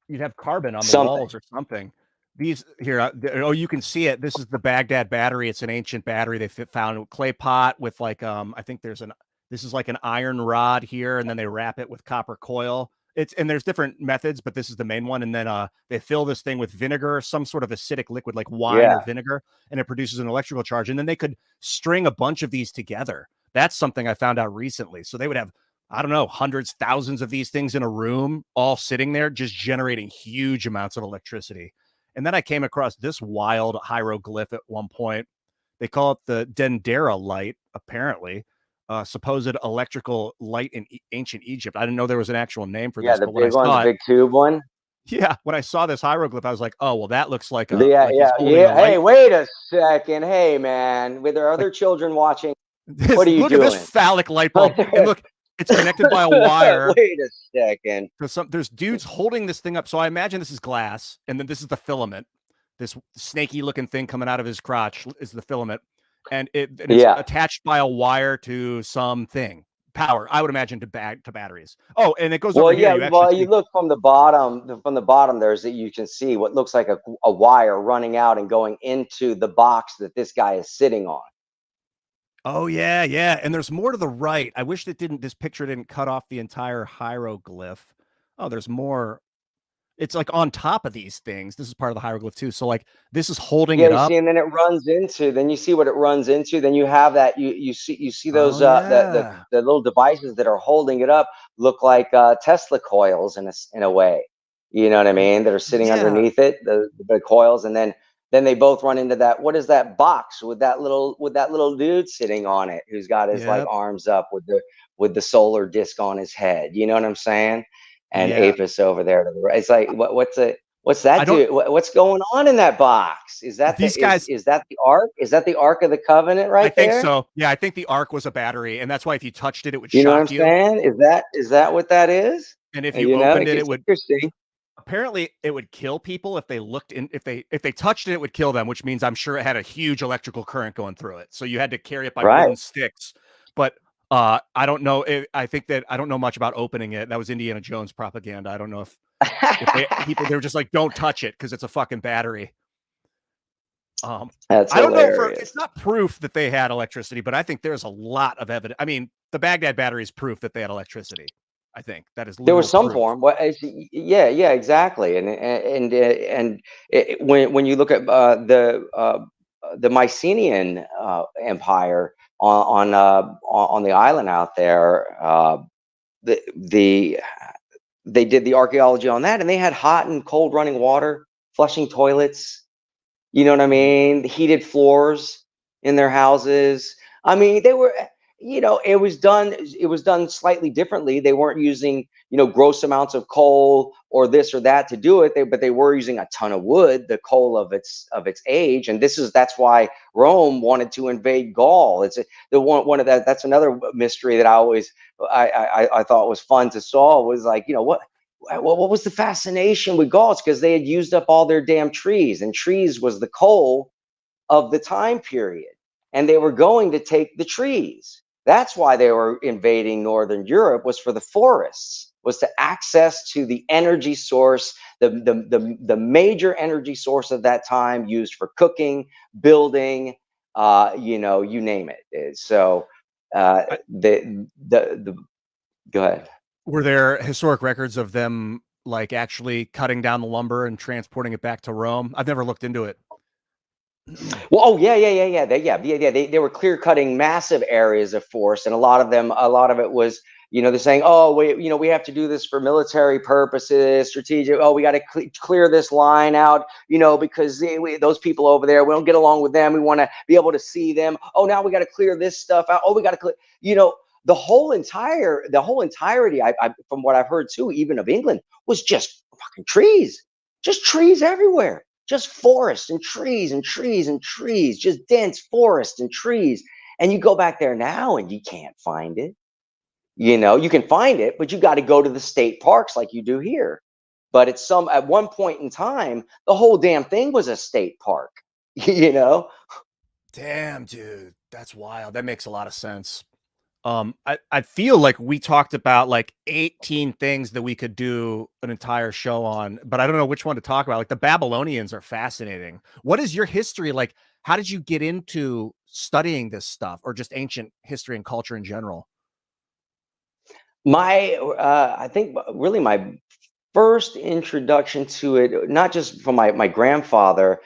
on the walls or something. These here, you can see it. This is the Baghdad battery. It's an ancient battery they found in a clay pot with like I think this is like an iron rod here, and then they wrap it with copper coil. And there's different methods, but this is the main one. And then they fill this thing with vinegar, some sort of acidic liquid like wine or vinegar, and it produces an electrical charge. And then they could string a bunch of these together. That's something I found out recently. So they would have, I don't know, hundreds, thousands of these things in a room, all sitting there, just generating huge amounts of electricity. And then I came across this wild hieroglyph at one point. They call it the Dendera light, apparently. Supposed electrical light in ancient Egypt. I didn't know there was an actual name for this. The big one, the big tube one. Yeah, when I saw this hieroglyph, I was like, "Oh, well, that looks like a Hey, wait a second. Hey, man, with there other children watching, what are you doing? Look at this phallic light bulb. And look, it's connected by a wire. Wait a second. There's dudes holding this thing up. So I imagine this is glass, and then this is the filament. This snaky-looking thing coming out of his crotch is the filament. And it's attached by a wire to something. Power, I would imagine, to batteries. Oh, and it goes over here. You look from the bottom. From the bottom, you can see what looks like a wire running out and going into the box that this guy is sitting on. Oh yeah. And there's more to the right. I wish this picture didn't cut off the entire hieroglyph. Oh, there's more. It's like on top of these things. This is part of the hieroglyph too. So like this is holding it up. See, and then it runs into. Then you see what it runs into. Then you have that. You see those the little devices that are holding it up look like Tesla coils in a way. You know what I mean? That are sitting underneath it, the coils, and then then they both run into that. What is that box with that little dude sitting on it, who's got his like Yep. arms up with the solar disc on his head? You know what I'm saying? And Yeah. Apis over there to the right. It's like what's that I don't. dude? What's going on in that box? Is that These guys. is that the Ark? Is that the Ark of the Covenant I right think there? so. Yeah, I think the Ark was a battery, and that's why if you touched it, it would You know what I'm shock you. saying? Is that what that is? And if you You know, opened it, it it's would interesting. apparently it would kill people if they looked in. If they touched it, it would kill them, which means I'm sure it had a huge electrical current going through it. So you had to carry it by Right. wooden sticks. But I don't know. I think that I don't know much about opening it. That was Indiana Jones propaganda. I don't know if they were just like, don't touch it because it's a fucking battery. That's I don't know hilarious. it's not proof that they had electricity, but I think there's a lot of evidence. I mean, the Baghdad battery is proof that they had electricity. I think that is There literal was some proof. form. Well, yeah, yeah, exactly. And when you look at the Mycenaean Empire on the island out there, the they did the archaeology on that, and they had hot and cold running water, flushing toilets. You know what I mean? Heated floors in their houses. I mean, they were, it was done slightly differently. They weren't using, gross amounts of coal or this or that to do it. But they were using a ton of wood, the coal of its age. And that's why Rome wanted to invade Gaul. It's the one of that's another mystery that I thought was fun to solve, was like, what was the fascination with Gauls? Because they had used up all their damn trees, and trees was the coal of the time period, and they were going to take the trees. That's why they were invading Northern Europe, was for the forests, was to access to the energy source, the major energy source of that time, used for cooking, building, you name it. So the go ahead. Were there historic records of them like actually cutting down the lumber and transporting it back to Rome? I've never looked into it. Well, oh yeah, yeah, yeah, yeah. They were clear cutting massive areas of forest, and a lot of it was, they're saying, oh, we have to do this for military purposes, strategic. Oh, we got to clear this line out, because those people over there, we don't get along with them. We want to be able to see them. Oh, now we got to clear this stuff out. Oh, we got to clear, the whole entirety. From what I've heard too, even of England, was just fucking trees everywhere. Just forest and trees and trees and trees, just dense forest and trees. And you go back there now and you can't find it. You can find it, but you got to go to the state parks like you do here. But at one point in time, the whole damn thing was a state park, Damn, dude, that's wild. That makes a lot of sense. I feel like we talked about like 18 things that we could do an entire show on, but I don't know which one to talk about. Like the Babylonians are fascinating. What is your history like? How did you get into studying this stuff, or just ancient history and culture in general? I think really my first introduction to it, not just from my grandfather.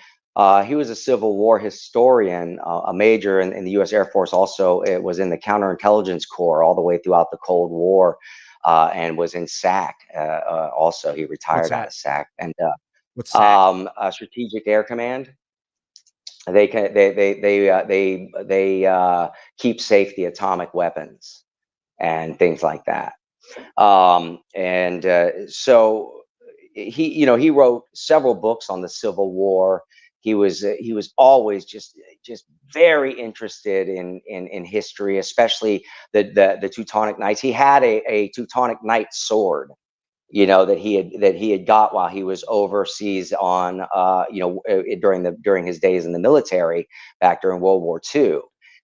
He was a Civil War historian, a major in the U.S. Air Force. Also, it was in the Counterintelligence Corps all the way throughout the Cold War, and was in SAC. Also, he What's retired out that? of SAC, and What's SAC? Strategic Air Command. They keep safe the atomic weapons and things like that. And so he wrote several books on the Civil War. He was always just very interested in history, especially the Teutonic Knights. He had a Teutonic Knight sword, that he had got while he was overseas on during his days in the military back during World War II,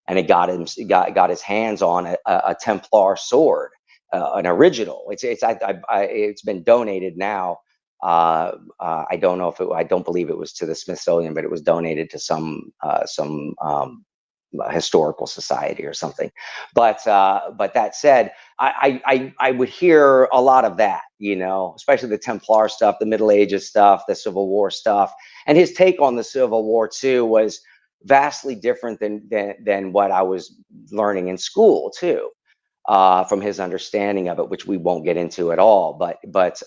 and got his hands on a Templar sword, an original. It's been donated now. I don't know I don't believe it was to the Smithsonian, but it was donated to some historical society or something. But that said, I would hear a lot of that, especially the Templar stuff, the Middle Ages stuff, the Civil War stuff, and his take on the Civil War too was vastly different than what I was learning in school too, from his understanding of it, which we won't get into at all. But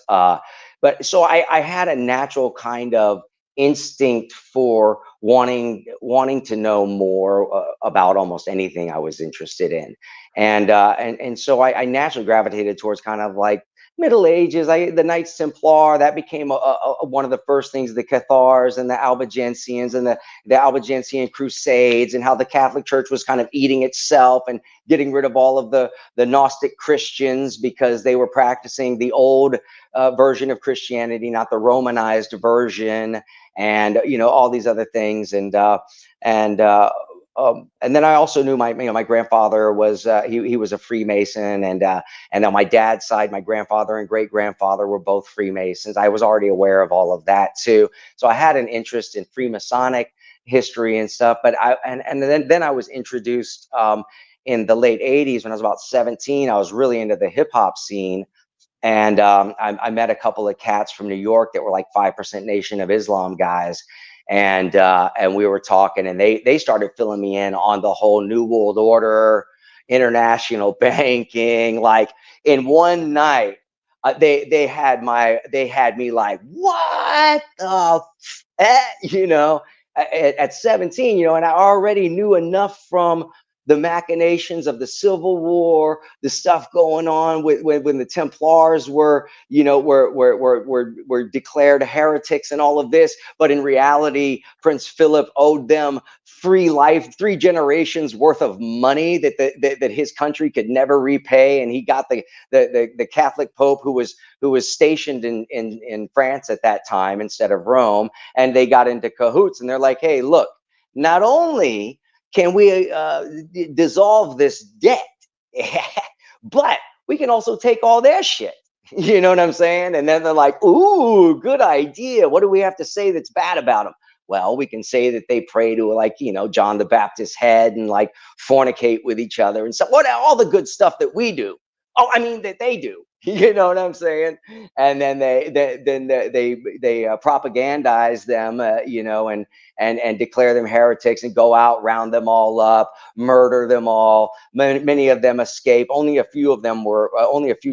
so I had a natural kind of instinct for wanting to know more about almost anything I was interested in, and so I naturally gravitated towards kind of like Middle Ages. The Knights Templar, that became one of the first things. The Cathars and the Albigensians and the Albigensian Crusades, and how the Catholic Church was kind of eating itself and getting rid of all of the Gnostic Christians, because they were practicing the old version of Christianity, not the Romanized version, and all these other things. And then I also knew my grandfather was he was a Freemason, and on my dad's side, my grandfather and great grandfather were both Freemasons. I was already aware of all of that too, so I had an interest in Freemasonic history and stuff. But then I was introduced in the late '80s, when I was about 17. I was really into the hip hop scene, and I met a couple of cats from New York that were like 5% Nation of Islam guys, and we were talking, and they started filling me in on the whole New World Order, international banking. Like, in one night, they had me like, what the at 17, and I already knew enough from the machinations of the Civil War, the stuff going on when the Templars were declared heretics and all of this. But in reality, Prince Philip owed them 3 generations worth of money that his country could never repay, and he got the Catholic Pope, who was stationed in France at that time instead of Rome, and they got into cahoots, and they're like, hey, look, not only can we dissolve this debt, but we can also take all their shit. You know what I'm saying? And then they're like, ooh, good idea. What do we have to say that's bad about them? Well, we can say that they pray to, like, John the Baptist's head, and like fornicate with each other and stuff. All the good stuff that we do. Oh, I mean, that they do. You know what I'm saying? And then they propagandize them, and declare them heretics, and go out, round them all up, murder them all. Many of them escape. Only a few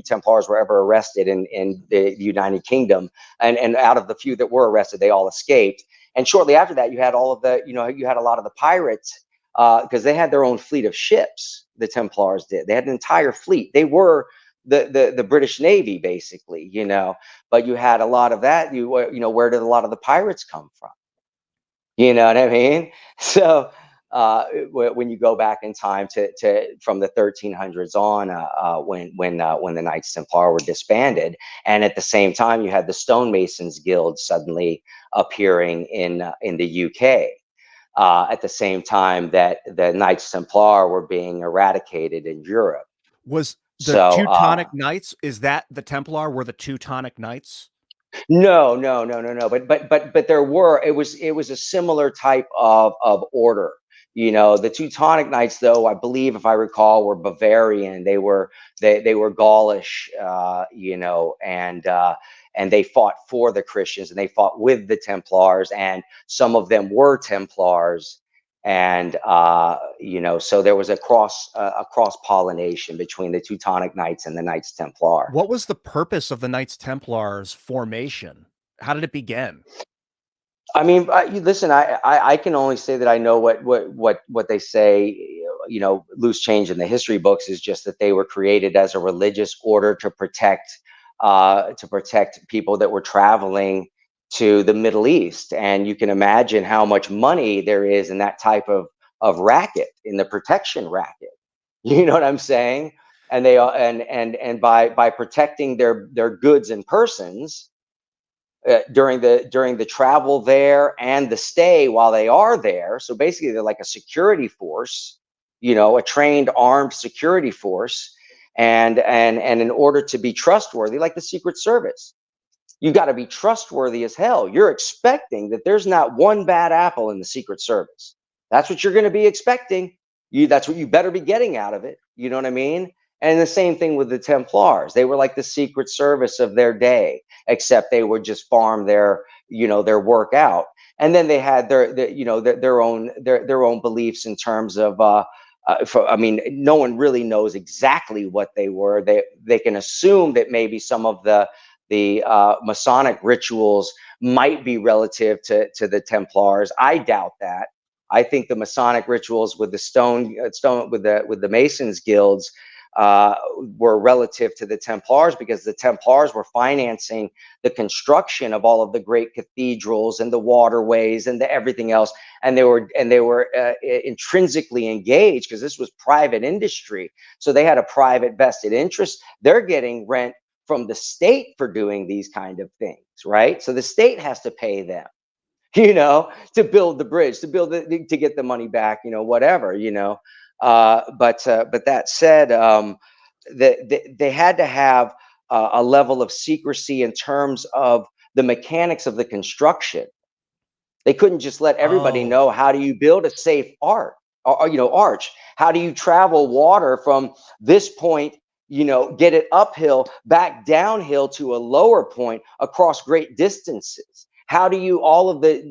Templars were ever arrested in the United Kingdom, and out of the few that were arrested, they all escaped. And shortly after that, you had all of you had a lot of the pirates, because they had their own fleet of ships. The Templars did. They had an entire fleet. They were the British Navy, basically, but you had a lot of that. Where did a lot of the pirates come from? You know what I mean? So when you go back in time to from the 1300s on, when the Knights Templar were disbanded, and at the same time you had the Stonemasons Guild suddenly appearing in the UK, at the same time that the Knights Templar were being eradicated in Europe. Was the Teutonic Knights, is that the Templar were the Teutonic Knights? No. But there were. It was a similar type of order. The Teutonic Knights, though, I believe, if I recall, were Bavarian. They were Gaulish, and they fought for the Christians, and they fought with the Templars, and some of them were Templars. And so there was a cross pollination between the Teutonic Knights and the Knights Templar. What was the purpose of the Knights Templars formation? How did it begin? I mean, listen, I can only say that I know what they say. Loose change in the history books is just that they were created as a religious order to protect people that were traveling to the Middle East. And you can imagine how much money there is in that type of racket, in the protection racket. You know what I'm saying? And they and by protecting their goods and persons during the travel there and the stay while they are there. So basically they're like a security force, a trained armed security force. And in order to be trustworthy, like the Secret Service, you got to be trustworthy as hell. You're expecting that there's not one bad apple in the Secret Service. That's what you're going to be expecting. That's what you better be getting out of it. You know what I mean? And the same thing with the Templars. They were like the Secret Service of their day, except they would just farm their work out. And then they had their own beliefs in terms of no one really knows exactly what they were. They can assume that maybe some of the Masonic rituals might be relative to the Templars. I doubt that. I think the Masonic rituals with the stone with the Masons guilds were relative to the Templars, because the Templars were financing the construction of all of the great cathedrals and the waterways and the everything else, and they were intrinsically engaged, because this was private industry, so they had a private vested interest. They're getting rent from the state for doing these kind of things, right? So the state has to pay them, to build the bridge, to get the money back, whatever, but that said, they had to have a level of secrecy in terms of the mechanics of the construction. They couldn't just let everybody know, how do you build a safe arch? How do you travel water from this point, get it uphill, back downhill to a lower point across great distances? How do you all of the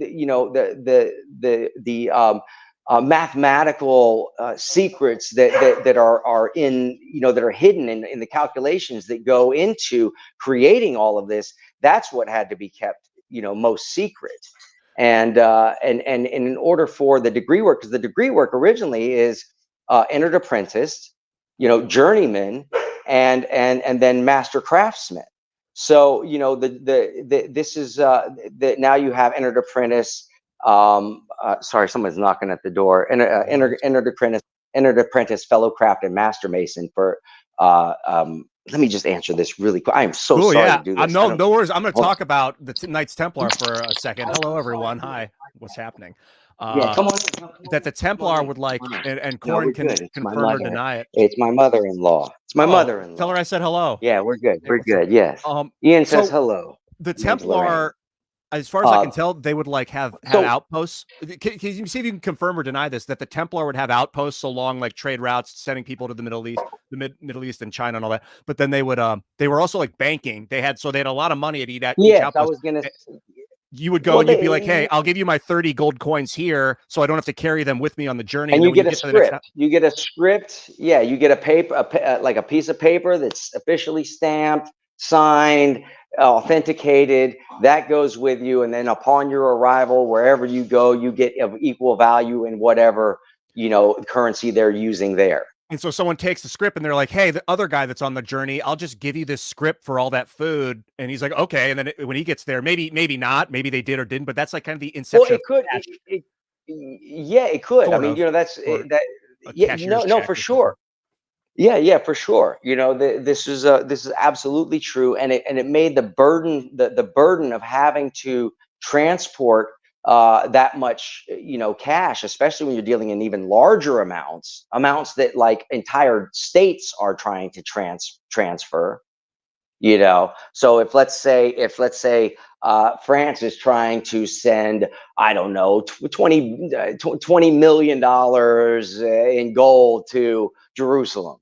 mathematical secrets that are in, that are hidden in the calculations that go into creating all of this? That's what had to be kept, most secret. And in order for the degree work, because the degree work originally is entered apprentice, journeyman, and then master craftsman. So this is now you have entered apprentice. Sorry, someone's knocking at the door. Entered apprentice, fellow craft, and master mason. For let me just answer this really quick. I am so sorry to do this. No worries. I'm going to talk about the Knights Templar for a second. Hello, everyone. Hi. What's happening? Yeah, come on. That the Templar would like, and Corin can confirm or deny it. It's my mother-in-law. It's my mother-in-law. Tell her I said hello. Yeah, we're good. We're good. Yes. Ian says hello. The Templar, as far as I can tell, they would like have outposts. Can you see if you can confirm or deny this? That the Templar would have outposts along like trade routes, sending people to the Middle East, Middle East and China and all that. But then they were also like banking. They had a lot of money at each outpost. I was gonna. You would go and you'd be like, hey, I'll give you my 30 gold coins here, so I don't have to carry them with me on the journey. And you get a script. You get a script. Yeah, you get a paper, like a piece of paper that's officially stamped, signed, authenticated. That goes with you, and then upon your arrival, wherever you go, you get of equal value in whatever currency they're using there. And so someone takes the script and they're like, hey, the other guy that's on the journey, I'll just give you this script for all that food. And he's like, okay. And then when he gets there, maybe not, maybe they did or didn't, but that's like kind of the inception. Well, it could. Yeah, it could. I mean, that's that. Yeah, no, for sure. Yeah, for sure. This is absolutely true. And it made the burden, the burden of having to transport that much cash, especially when you're dealing in even larger amounts that like entire states are trying to transfer. So if let's say France is trying to send, I don't know, $20 million in gold to Jerusalem,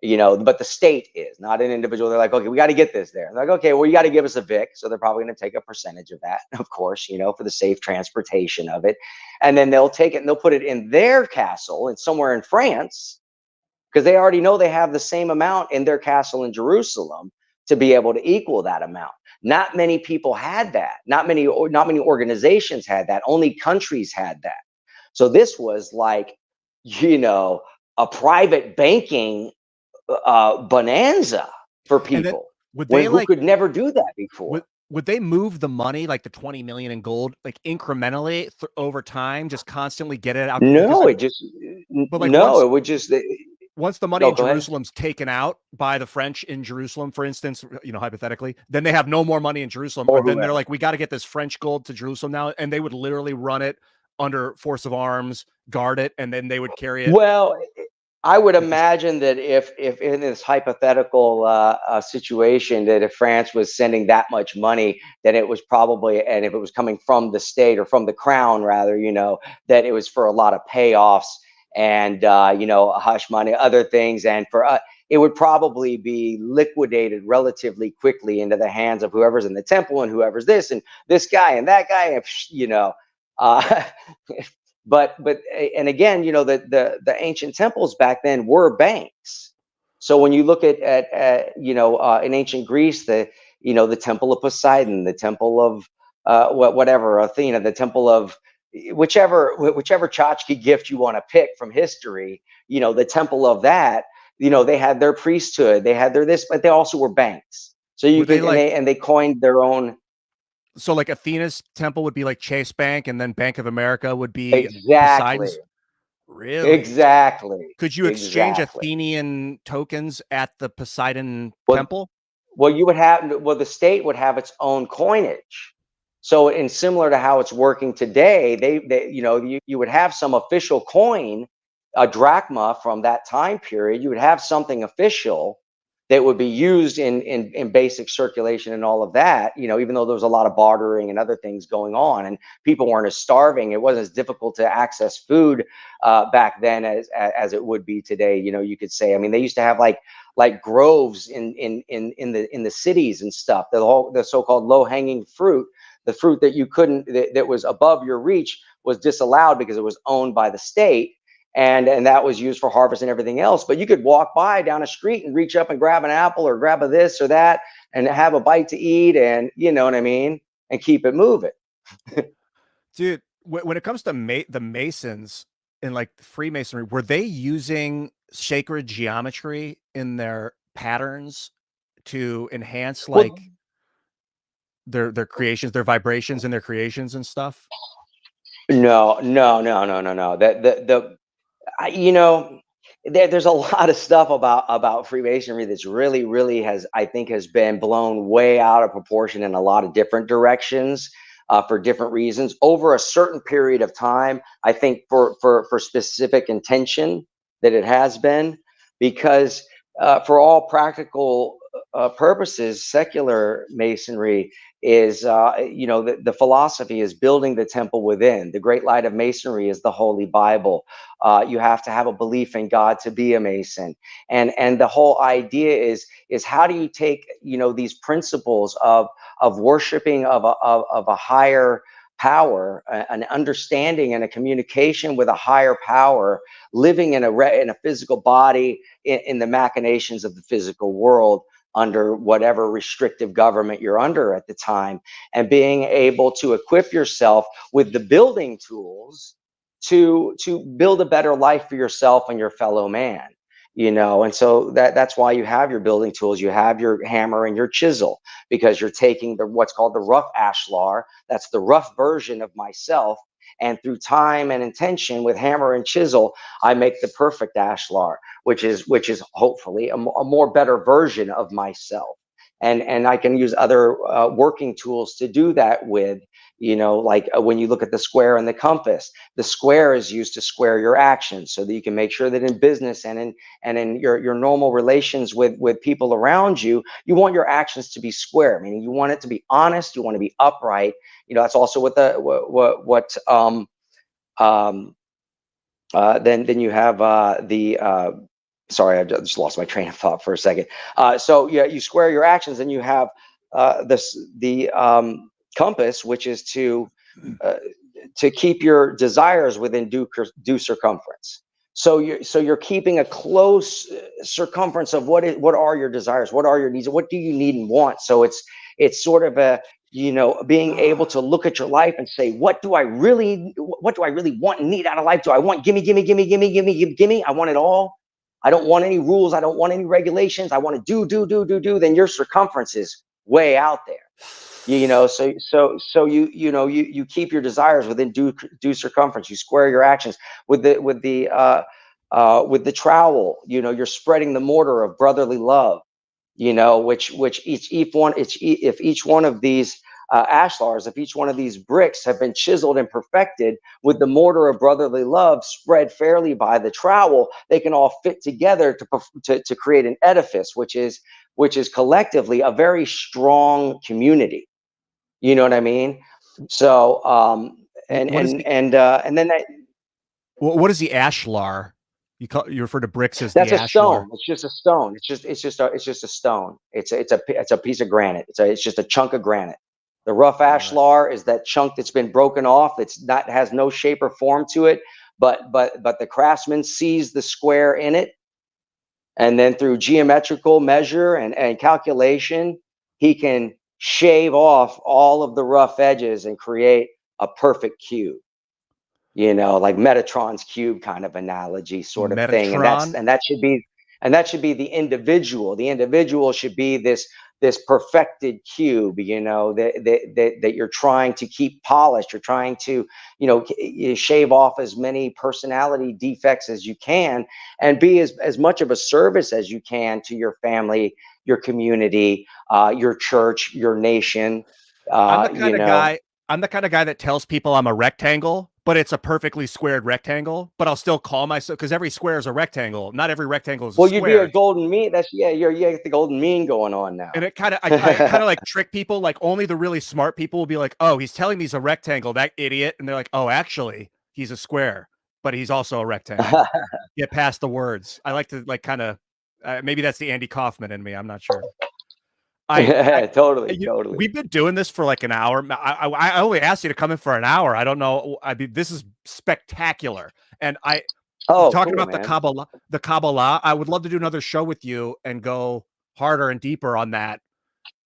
but the state is not an individual. They're like, okay, we got to get this there. They're like, okay, well, you got to give us a VIC. So they're probably going to take a percentage of that, of course, for the safe transportation of it. And then they'll take it and they'll put it in their castle and somewhere in France, because they already know they have the same amount in their castle in Jerusalem to be able to equal that amount. Not many people had that. Not many organizations had that. Only countries had that. So this was like, a private banking bonanza for people who could never do that before. Would they move the money, like the 20 million in gold, like incrementally over time, just constantly get it out? No, it would just. Once the money in Jerusalem's taken out by the French in Jerusalem, for instance, hypothetically, then they have no more money in Jerusalem. Or then they're like, we got to get this French gold to Jerusalem now. And they would literally run it under force of arms, guard it, and then they would carry it. Well, I would imagine that if in this hypothetical situation, that if France was sending that much money, then it was probably, and if it was coming from the state or from the crown rather, that it was for a lot of payoffs and hush money, other things, and for it would probably be liquidated relatively quickly into the hands of whoever's in the temple and whoever's this and this guy and that guy, But and again, the ancient temples back then were banks. So when you look at in ancient Greece, the the temple of Poseidon, the temple of whatever, Athena, the temple of whichever tchotchke gift you want to pick from history, the temple of that, they had their priesthood, they had their this, but they also were banks. So you could, and they coined their own. So like Athena's temple would be like Chase Bank, and then Bank of America would be exactly Poseidon's. Really? Exactly. Could you exchange Athenian tokens at the Poseidon temple? Well, the state would have its own coinage. So, in similar to how it's working today, you would have some official coin, a drachma from that time period. You would have something official that would be used in basic circulation and all of that, even though there was a lot of bartering and other things going on, and people weren't as starving. It wasn't as difficult to access food back then as it would be today. You could say, I mean, they used to have like groves in the cities and stuff. The so-called low-hanging fruit, the fruit that you couldn't, that was above your reach, was disallowed because it was owned by the state. And that was used for harvest and everything else. But you could walk by down a street and reach up and grab an apple or grab a this or that and have a bite to eat, and you know what I mean, and keep it moving. Dude, when it comes to the Masons and like Freemasonry, were they using sacred geometry in their patterns to enhance like their creations, their vibrations and their creations and stuff? No. There's a lot of stuff about Freemasonry that's really has been blown way out of proportion in a lot of different directions for different reasons over a certain period of time. I think for specific intention that it has been, because for all practical purposes, secular Masonry is, the philosophy is building the temple within. The great light of Masonry is the Holy Bible. You have to have a belief in God to be a Mason, and the whole idea is how do you take these principles of worshiping of a higher power, an understanding and a communication with a higher power, living in a physical body in the machinations of the physical world, under whatever restrictive government you're under at the time, and being able to equip yourself with the building tools to build a better life for yourself and your fellow man. And so that's why you have your building tools. You have your hammer and your chisel, because you're taking what's called the rough ashlar. That's the rough version of myself. And through time and intention, with hammer and chisel, I make the perfect ashlar, which is hopefully a more better version of myself. And I can use other working tools to do that with. Like when you look at the square and the compass, the square is used to square your actions so that you can make sure that in business and in your normal relations with people around you, you want your actions to be square, meaning you want it to be honest, you want to be upright. That's also what then you have sorry, I just lost my train of thought for a second. So yeah, you square your actions, and you have the compass, which is to keep your desires within due circumference. So you're keeping a close circumference of what are your desires, what are your needs, what do you need and want. So it's sort of a being able to look at your life and say, what do I really want and need out of life? Do I want gimme? I want it all. I don't want any rules. I don't want any regulations. I want to do. Then your circumference is way out there. So you keep your desires within due circumference. You square your actions with the trowel. You're spreading the mortar of brotherly love. Which if each one of these ashlars, if each one of these bricks have been chiseled and perfected with the mortar of brotherly love spread fairly by the trowel, they can all fit together to create an edifice, which is collectively a very strong community. You know what I mean? So and then that. What is the ashlar? You refer to bricks as That's the a ashlar. stone. It's just a stone. It's just a stone. It's a piece of granite. It's just a chunk of granite. The rough ashlar is that chunk that's been broken off. Has no shape or form to it, but the craftsman sees the square in it, and then through geometrical measure and calculation, he can shave off all of the rough edges and create a perfect cube. Like Metatron's cube kind of analogy sort of thing. And Metatron. that should be the individual. The individual should be this perfected cube, that you're trying to keep polished. You're trying to, shave off as many personality defects as you can, and be as much of a service as you can to your family, your community, your church, your nation. I'm the kind of guy. I'm the kind of guy that tells people I'm a rectangle, but it's a perfectly squared rectangle. But I'll still call myself, because every square is a rectangle. Not every rectangle is a Well, square. you'd be a golden mean. You got the golden mean going on now. And it I kind of like trick people. Like only the really smart people will be like, "Oh, he's telling me he's a rectangle, that idiot," and they're like, "Oh, actually, he's a square, but he's also a rectangle." Get past the words. I like to kind of maybe that's the Andy Kaufman in me. I'm not sure. Totally. We've been doing this for like an hour. I only asked you to come in for an hour. I don't know. This is spectacular. And talking about man. the Kabbalah, I would love to do another show with you and go harder and deeper on that.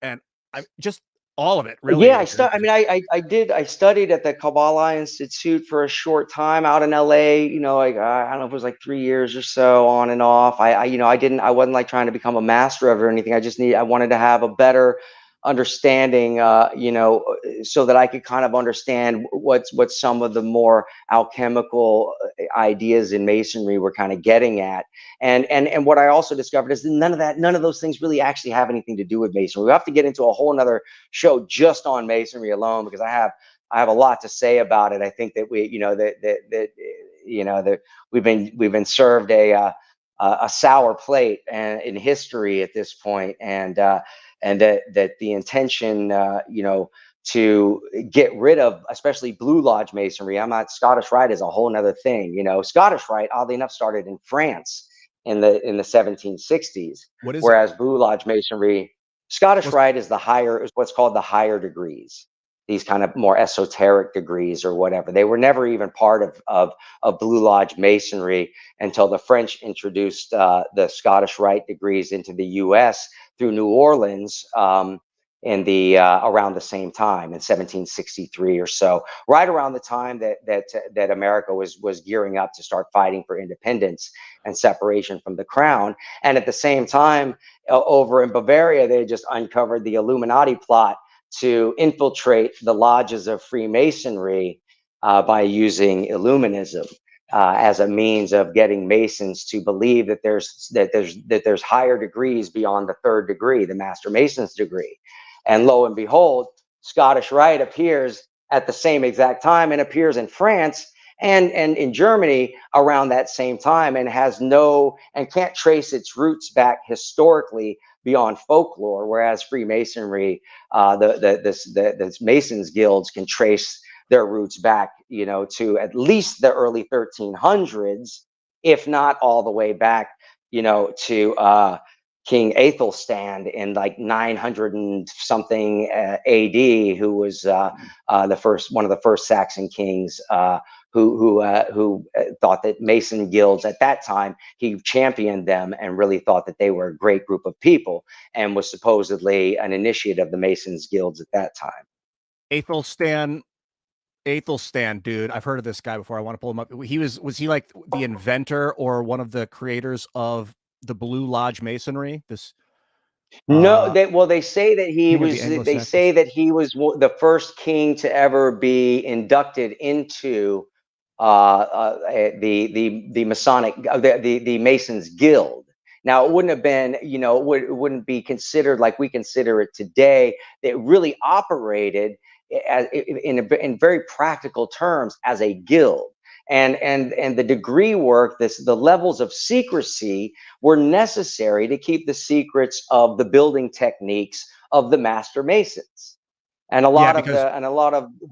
And I just all of it, really. Yeah, I studied at the Kabbalah Institute for a short time out in LA. I don't know if it was like 3 years or so, on and off. I wasn't like trying to become a master of it or anything. I wanted to have a better understanding, so that I could kind of understand what some of the more alchemical ideas in Masonry were kind of getting at. And what I also discovered is that none of those things really actually have anything to do with Masonry. We have to get into a whole nother show just on Masonry alone, because I have a lot to say about it. I think that that we've been served a sour plate in history at this point, and that the intention, to get rid of, especially Blue Lodge Masonry. Scottish Rite is a whole nother thing. Scottish Rite, oddly enough, started in France in the 1760s. What is whereas Blue Lodge Masonry, Scottish Rite is what's called the higher degrees. These kind of more esoteric degrees or whatever. They were never even part of Blue Lodge Masonry until the French introduced the Scottish Rite degrees into the U.S. through New Orleans, in the around the same time in 1763 or so, right around the time that America was gearing up to start fighting for independence and separation from the crown. And at the same time, over in Bavaria, they just uncovered the Illuminati plot to infiltrate the lodges of Freemasonry by using Illuminism as a means of getting Masons to believe that there's higher degrees beyond the third degree, the Master Mason's degree. And lo and behold, Scottish Rite appears at the same exact time, and appears in France and in Germany around that same time, and can't trace its roots back historically beyond folklore. Whereas Freemasonry, the Masons guilds can trace their roots back, to at least the early 1300s, if not all the way back, to King Aethelstan in like 900 and something AD, who was one of the first Saxon kings, who thought that Mason guilds at that time, he championed them and really thought that they were a great group of people, and was supposedly an initiate of the Masons guilds at that time. Aethelstan, dude, I've heard of this guy before. I want to pull him up. Was he like the inventor or one of the creators of the Blue Lodge Masonry? No, they say that he was. They say that he was the first king to ever be inducted into the Masonic, the Masons Guild. Now, it wouldn't have been, it wouldn't be considered like we consider it today. It really operated in very practical terms as a guild. And the degree work, the levels of secrecy were necessary to keep the secrets of the building techniques of the Master Masons. And a lot of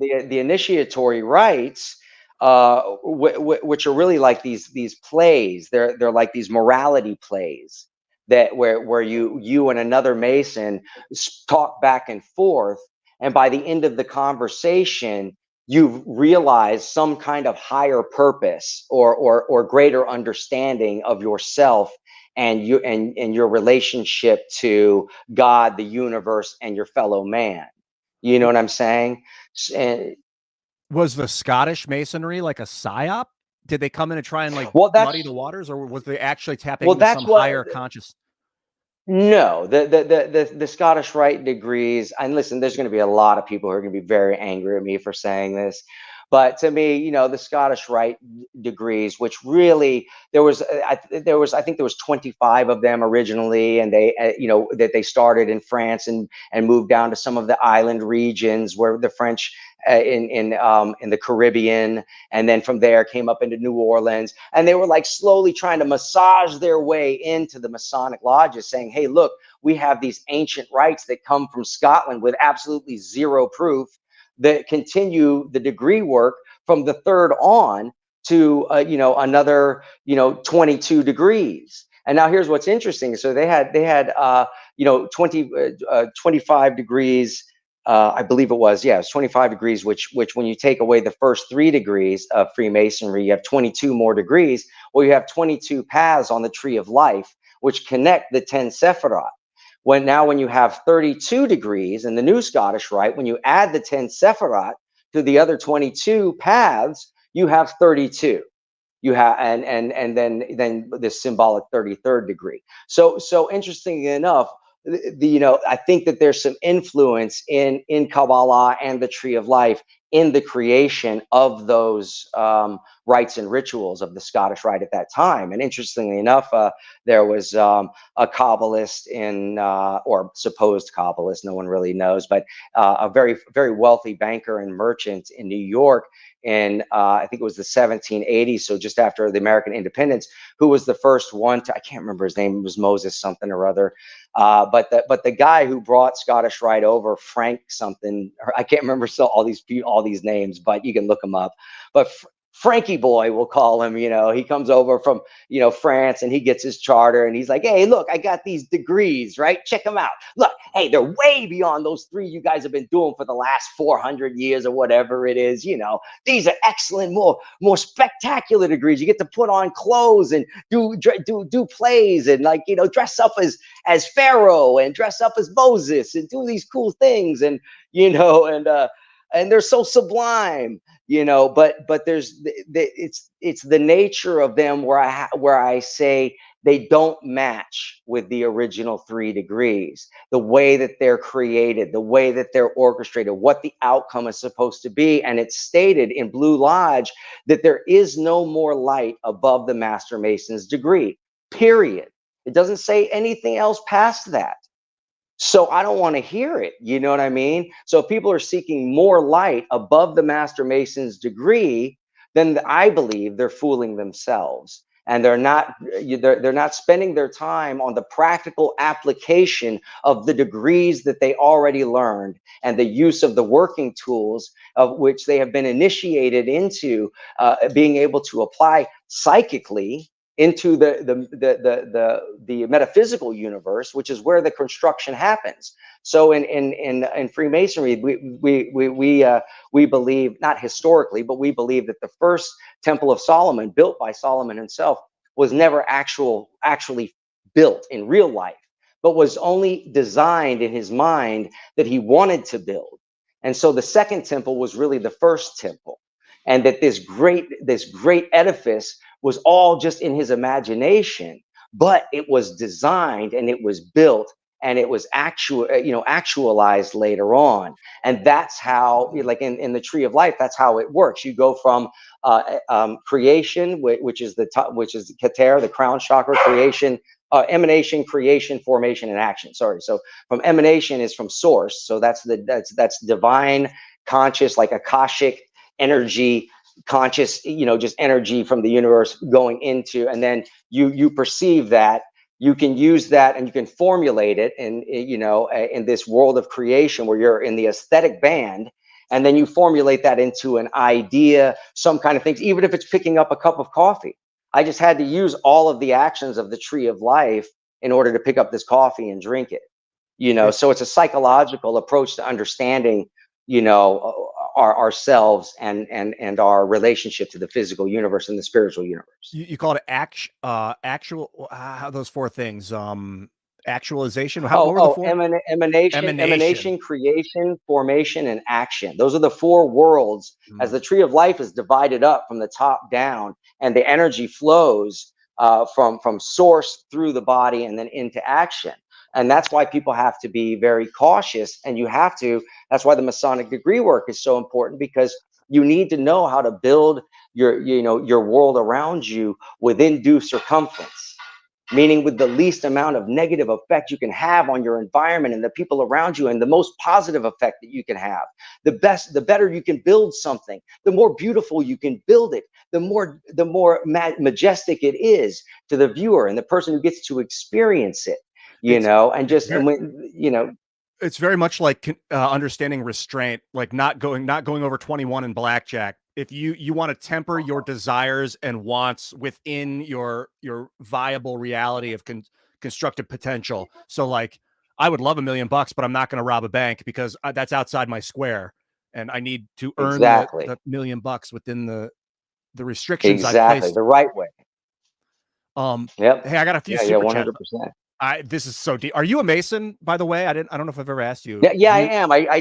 the initiatory rites, which are really like these plays. They're like these morality plays where you and another Mason talk back and forth, and by the end of the conversation, you've realized some kind of higher purpose or greater understanding of yourself and your relationship to God, the universe, and your fellow man. You know what I'm saying? And was the Scottish Masonry like a psyop? Did they come in and try and like well, muddy the waters, or was they actually tapping into that's some what. higher conscious? No, the Scottish Rite degrees, and listen, there's going to be a lot of people who are going to be very angry at me for saying this, but to me, the Scottish Rite degrees, which really I think there was 25 of them originally, and they that they started in France and moved down to some of the island regions where the French in the Caribbean, and then from there came up into New Orleans, and they were like slowly trying to massage their way into the Masonic lodges, saying, hey, look, we have these ancient rites that come from Scotland with absolutely zero proof, that continue the degree work from the third on to another 22 degrees. And now here's what's interesting. So they had 25 degrees. I believe it was 25 degrees, which when you take away the first 3 degrees of Freemasonry, you have 22 more degrees. Well, you have 22 paths on the tree of life, which connect the 10 Sephiroth. When you have 32 degrees in the new Scottish Rite, when you add the 10 Sephiroth to the other 22 paths, you have 32. You have and then the symbolic 33rd degree. So interestingly enough, I think that there's some influence in Kabbalah and the Tree of Life in the creation of those rites and rituals of the Scottish Rite at that time. And interestingly enough, there was a Kabbalist or supposed Kabbalist, no one really knows, but a very, very wealthy banker and merchant in New York in I think it was the 1780s, so just after the American independence, who was the first one to, I can't remember his name, it was Moses something or other, but the guy who brought Scottish Rite over, Frank something, I can't remember all these names, but you can look them up. But Frankie boy, we'll call him, he comes over from, France, and he gets his charter, and he's like, hey, look, I got these degrees, right? Check them out. Look, hey, they're way beyond those 3 you guys have been doing for the last 400 years or whatever it is. These are excellent, more spectacular degrees. You get to put on clothes and do plays and dress up as Pharaoh and dress up as Moses and do these cool things, and and they're so sublime, but it's the nature of them where I say they don't match with the original 3 degrees, the way that they're created, the way that they're orchestrated, what the outcome is supposed to be. And it's stated in Blue Lodge that there is no more light above the Master Mason's degree, period. It doesn't say anything else past that. So I don't want to hear it. You know what I mean? So if people are seeking more light above the Master Mason's degree, then I believe they're fooling themselves, and they're not spending their time on the practical application of the degrees that they already learned and the use of the working tools of which they have been initiated into being able to apply psychically into the metaphysical universe, which is where the construction happens. So in Freemasonry, we believe, not historically, but we believe that the first Temple of Solomon, built by Solomon himself, was never actually built in real life, but was only designed in his mind that he wanted to build. And so the second temple was really the first temple, and that this great edifice was all just in his imagination, but it was designed and it was built and it was actualized later on. And that's how, like in the Tree of Life, that's how it works. You go from creation, which is Keter, the crown chakra, creation, emanation, creation, formation, and action. Sorry. So from emanation is from source. So that's divine, conscious, like Akashic energy, conscious, just energy from the universe going into, and then you perceive that, you can use that and you can formulate it in this world of creation where you're in the aesthetic band, and then you formulate that into an idea, some kind of things, even if it's picking up a cup of coffee. I just had to use all of the actions of the Tree of Life in order to pick up this coffee and drink it. So it's a psychological approach to understanding ourselves and our relationship to the physical universe and the spiritual universe. You call it actual, how those four things, actualization. What were the four? Emanation, creation, formation, and action. Those are the four worlds. As the tree of life is divided up from the top down, and the energy flows from source through the body and then into action. And that's why people have to be very cautious, and that's why the Masonic degree work is so important, because you need to know how to build your world around you within due circumference, meaning with the least amount of negative effect you can have on your environment and the people around you, and the most positive effect that you can have. The better you can build something, the more beautiful you can build it, the more majestic it is to the viewer and the person who gets to experience it. It's very much like understanding restraint, like not going over 21 in blackjack. If you want to temper your desires and wants within your viable reality of constructive potential. So like, I would love $1 million, but I'm not going to rob a bank because that's outside my square, and I need to earn the $1 million within the restrictions I placed the right way. Yep. Hey, I got a few super 100%. This is so deep. Are you a Mason, by the way? I don't know if I've ever asked you. Yeah, I am. I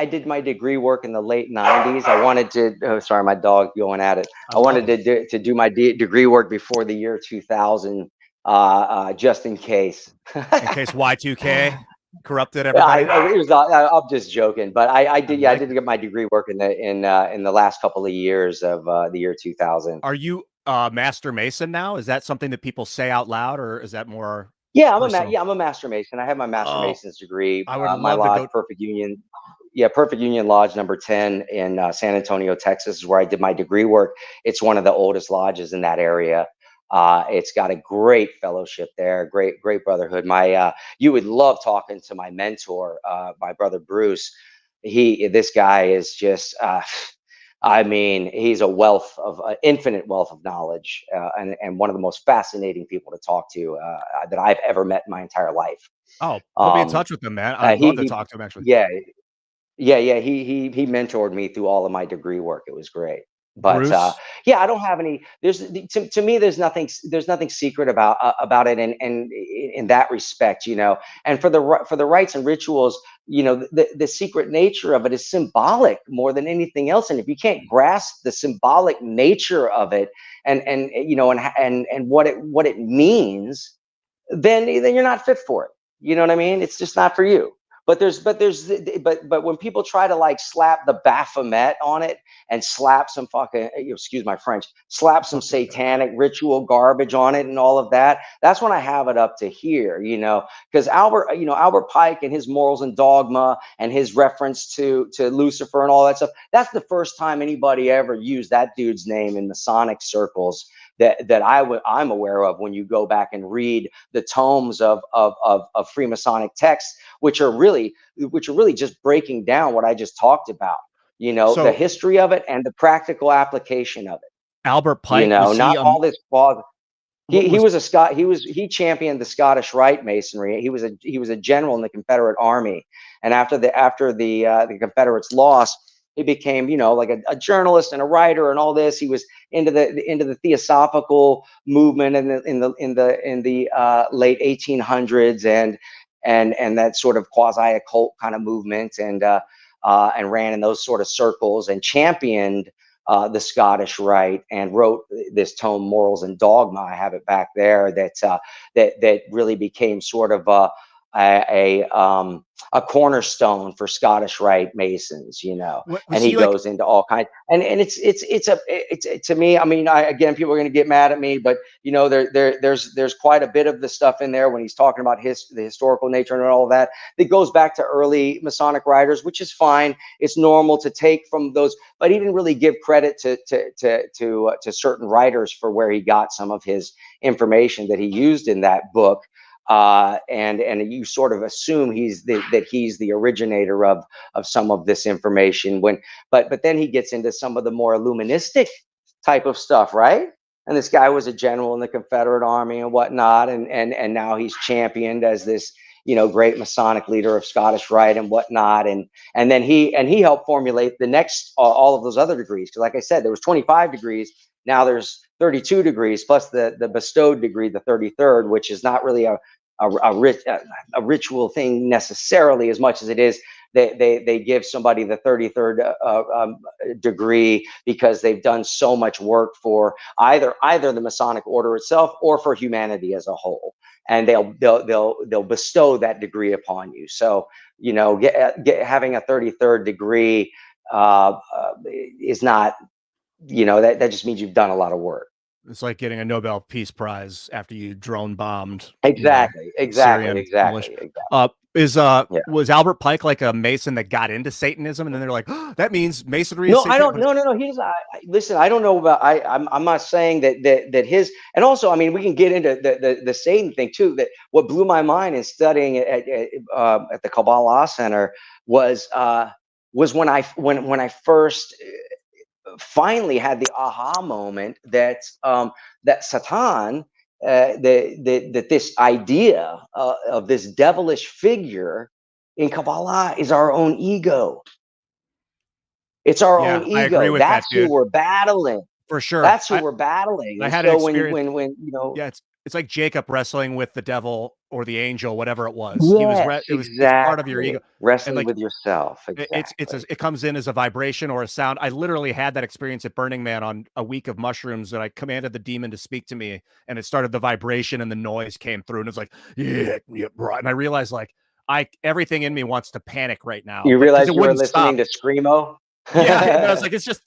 did my degree work in the late 90s. I wanted to, sorry, my dog going at it. I wanted to do my degree work before the year 2000, just in case. In case Y2K corrupted everybody. I'm just joking, but I did get my degree work in the last couple of years of the year 2000. Are you Master Mason now? Is that something that people say out loud, or is that more? Yeah, I'm a Master Mason. I have my Master Mason's degree. I would love my lodge, to go. Perfect Union. Yeah, Perfect Union Lodge number 10 in San Antonio, Texas, is where I did my degree work. It's one of the oldest lodges in that area. It's got a great fellowship there, great brotherhood. You would love talking to my mentor, my brother Bruce. This guy is just. He's a wealth of infinite wealth of knowledge, and one of the most fascinating people to talk to that I've ever met in my entire life. Oh, put me in touch with him, man. I'd love to talk to him, actually. Yeah. He mentored me through all of my degree work. It was great. But I don't have any. To me, there's nothing secret about it, and in that respect, And for the rites and rituals, the secret nature of it is symbolic more than anything else. And if you can't grasp the symbolic nature of it, and what it means, then you're not fit for it. You know what I mean? It's just not for you. But when people try to like slap the Baphomet on it and slap some fucking, excuse my French, slap some satanic ritual garbage on it and all of that, that's when I have it up to here, because Albert Pike and his morals and dogma and his reference to Lucifer and all that stuff, that's the first time anybody ever used that dude's name in Masonic circles that I'm aware of. When you go back and read the tomes of Freemasonic texts, which are really just breaking down what I just talked about, the history of it and the practical application of it. Albert Pike, not all this fog. He championed the Scottish Rite Masonry. He was a general in the Confederate Army, and after the Confederates lost, he became, like a journalist and a writer and all this. He was into the Theosophical movement in the late 1800s and that sort of quasi occult kind of movement, and ran in those sort of circles and championed the Scottish Rite and wrote this tome, Morals and Dogma. I have it back there. That really became sort of a cornerstone for Scottish Rite Masons, and he goes into all kinds, and it's to me, I mean, again, people are going to get mad at me, but there's quite a bit of the stuff in there when he's talking about the historical nature and all of that goes back to early Masonic writers, which is fine. It's normal to take from those, but he didn't really give credit to certain writers for where he got some of his information that he used in that book. And you sort of assume that he's the originator of some of this information, but then he gets into some of the more illuministic type of stuff, right? And this guy was a general in the Confederate Army and whatnot, and now he's championed as this great Masonic leader of Scottish Rite and whatnot. And then he helped formulate the next, all of those other degrees. Because like I said, there was 25 degrees. Now there's 32 degrees plus the bestowed degree, the 33rd, which is not really a ritual thing necessarily as much as it is they give somebody the 33rd degree because they've done so much work for either the Masonic order itself or for humanity as a whole, and they'll bestow that degree upon you. So having a 33rd degree is not, that just means you've done a lot of work. It's like getting a Nobel Peace Prize after you drone bombed. Exactly. Syrian militia. Was Albert Pike like a Mason that got into Satanism, and then they're like, oh, that means Masonry is Satanic? No. He's listen. I don't know about. I'm not saying that his. And also, I mean, we can get into the Satan thing too. That what blew my mind in studying at the Kabbalah Center was when I first finally had the aha moment that Satan, that this idea of this devilish figure in Kabbalah is our own ego. It's our own ego. I agree with That's that, dude. who we're battling. For sure. That's who we're battling. I had an experience when it's like Jacob wrestling with the devil or the angel, whatever it was. Yes, it was part of your ego. Wrestling with yourself. Exactly. It comes in as a vibration or a sound. I literally had that experience at Burning Man on a week of mushrooms, and I commanded the demon to speak to me, and it started, the vibration and the noise came through, and it's like, yeah, right. And I realized like everything in me wants to panic right now. You realize you were listening to Screamo? Yeah, and I was like, it's just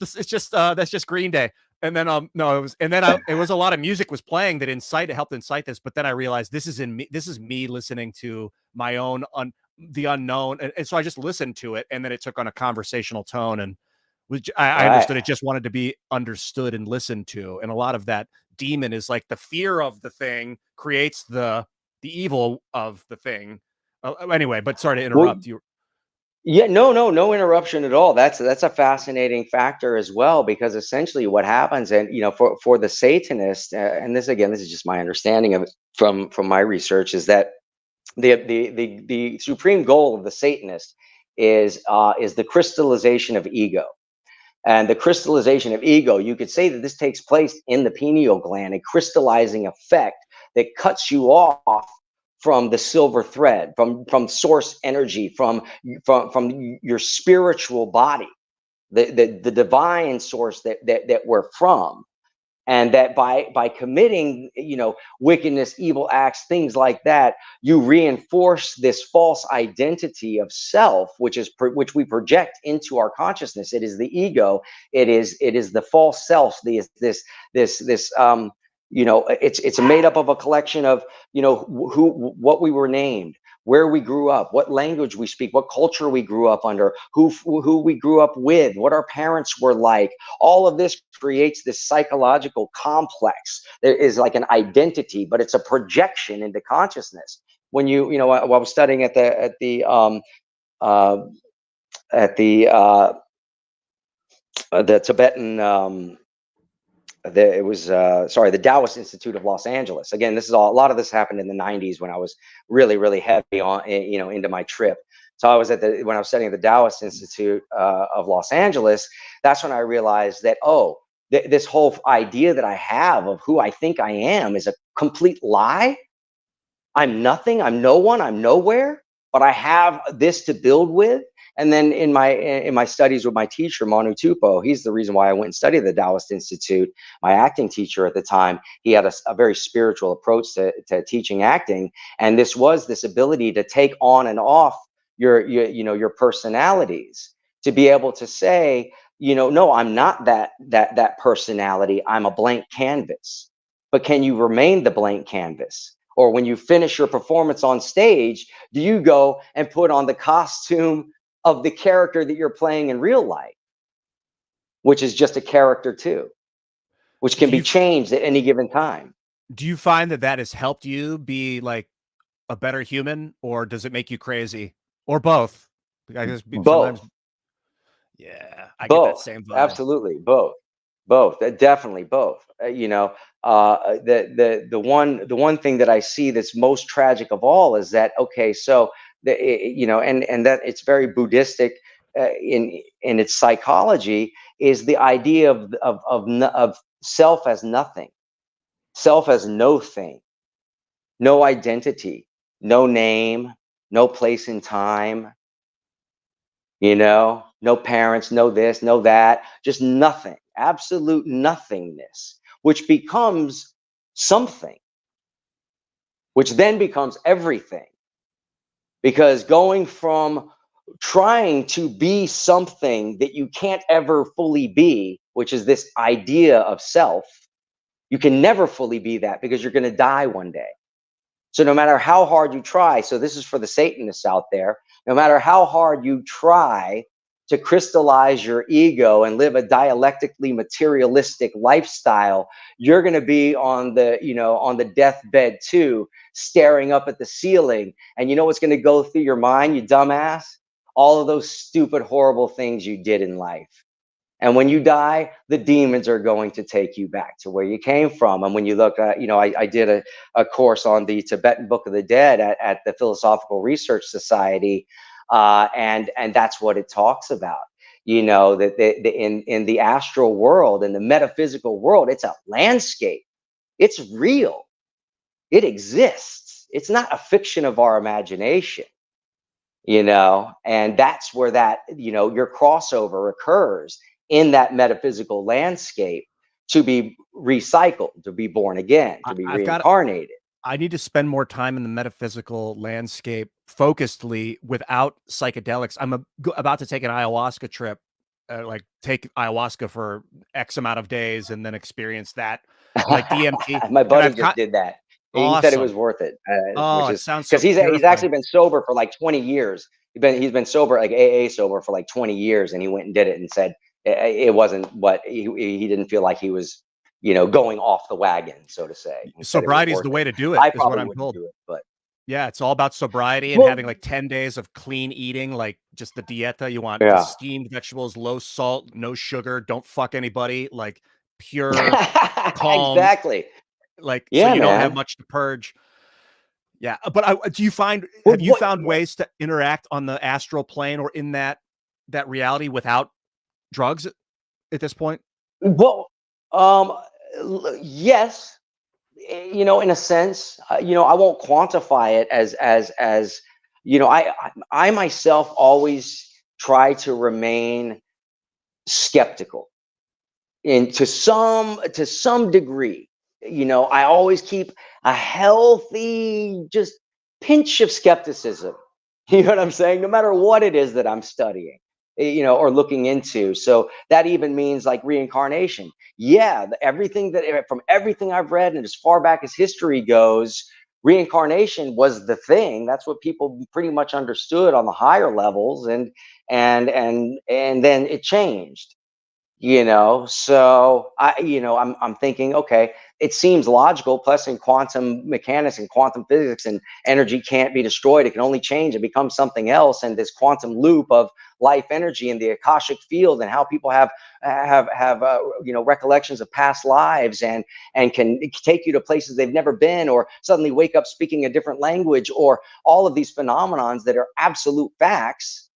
that's just Green Day. And then it was a lot of music was playing that helped incite this, but then I realized this is me listening to my own the unknown, and so I just listened to it, and then it took on a conversational tone, and I understood it just wanted to be understood and listened to, and a lot of that demon is like the fear of the thing creates the evil of the thing. Anyway, but sorry to interrupt you. Yeah, no interruption at all. That's a fascinating factor as well, because essentially what happens, and for the Satanist, and this is just my understanding of it from my research, is that the supreme goal of the Satanist is the crystallization of ego. And the crystallization of ego, you could say that this takes place in the pineal gland, a crystallizing effect that cuts you off from the silver thread, from source energy, from your spiritual body, the divine source that we're from. And that by committing, wickedness, evil acts, things like that, you reinforce this false identity of self, which we project into our consciousness. It is the ego. It is the false self. It's made up of a collection of, what we were named, where we grew up, what language we speak, what culture we grew up under, who we grew up with, what our parents were like. All of this creates this psychological complex. There is like an identity, but it's a projection into consciousness. When while I was studying at the Tibetan, the Taoist Institute of Los Angeles. Again, a lot of this happened in the 90s when I was really, really heavy on, into my trip. So I was when I was studying at the Taoist Institute of Los Angeles. That's when I realized that, this whole idea that I have of who I think I am is a complete lie. I'm nothing. I'm no one. I'm nowhere. But I have this to build with. And then in my studies with my teacher, Manu Tupo, he's the reason why I went and studied the Taoist Institute. My acting teacher at the time, he had a very spiritual approach to teaching acting. And this was this ability to take on and off your personalities, to be able to say, no, I'm not that personality. I'm a blank canvas. But can you remain the blank canvas? Or when you finish your performance on stage, do you go and put on the costume of the character that you're playing in real life, which is just a character too, which can be changed at any given time? Do you find that has helped you be like a better human, or does it make you crazy, or both? I guess both. Yeah, I both. get that same vibe. Absolutely, both. Both, definitely both. The one thing that I see that's most tragic of all is that, okay, so and that it's very Buddhistic in its psychology, is the idea of self as nothing, self as no thing, no identity, no name, no place in time, no parents, no this, no that, just nothing, absolute nothingness, which becomes something, which then becomes everything. Because going from trying to be something that you can't ever fully be, which is this idea of self, you can never fully be that because you're going to die one day. So no matter how hard you try, so this is for the Satanists out there, no matter how hard you try to crystallize your ego and live a dialectically materialistic lifestyle, you're going to be on the deathbed too, staring up at the ceiling. And you know what's going to go through your mind, you dumbass? All of those stupid, horrible things you did in life. And when you die, the demons are going to take you back to where you came from. And when you look at, I did a course on the Tibetan Book of the Dead at the Philosophical Research Society, and that's what it talks about. That in the astral world, in the metaphysical world, it's a landscape. It's real. It exists. It's not a fiction of our imagination. And that's where that, your crossover occurs in that metaphysical landscape, to be recycled, to be born again, to be reincarnated. I need to spend more time in the metaphysical landscape focusedly without psychedelics. I'm about to take an ayahuasca trip, like take ayahuasca for X amount of days and then experience that, like DMT. My buddy just did that. He said it was Awesome. worth it. Oh, Which it is sounds so because he's purifying. actually been sober for like 20 years. He's been sober, like AA sober, for like 20 years, and he went and did it and said it wasn't what he didn't feel like he was, going off the wagon, so to say. He said it was Sobriety is worth the it. way to do it, I is what probably I'm wouldn't told. do it, but Yeah, it's all about sobriety and well, having like 10 days of clean eating, like just the dieta. You want the yeah. steamed vegetables, low salt, no sugar, don't fuck anybody, like pure, calm, Exactly. like so Yeah, you don't have man. much to purge. Yeah, but Well, have you found ways to interact on the astral plane or in that reality without drugs at this point? well, yes, in a sense, I won't quantify it as I myself always try to remain skeptical, and to some degree. I always keep a healthy, just pinch of skepticism. You know what I'm saying? No matter what it is that I'm studying, or looking into. So that even means like reincarnation. Yeah, from everything I've read, and as far back as history goes, reincarnation was the thing. That's what people pretty much understood on the higher levels, and then it changed. So I'm thinking, okay, it seems logical. Plus, in quantum mechanics and quantum physics, and energy can't be destroyed, it can only change and become something else. And this quantum loop of life energy in the akashic field, and how people have recollections of past lives, and can take you to places they've never been, or suddenly wake up speaking a different language, or all of these phenomenons that are absolute facts,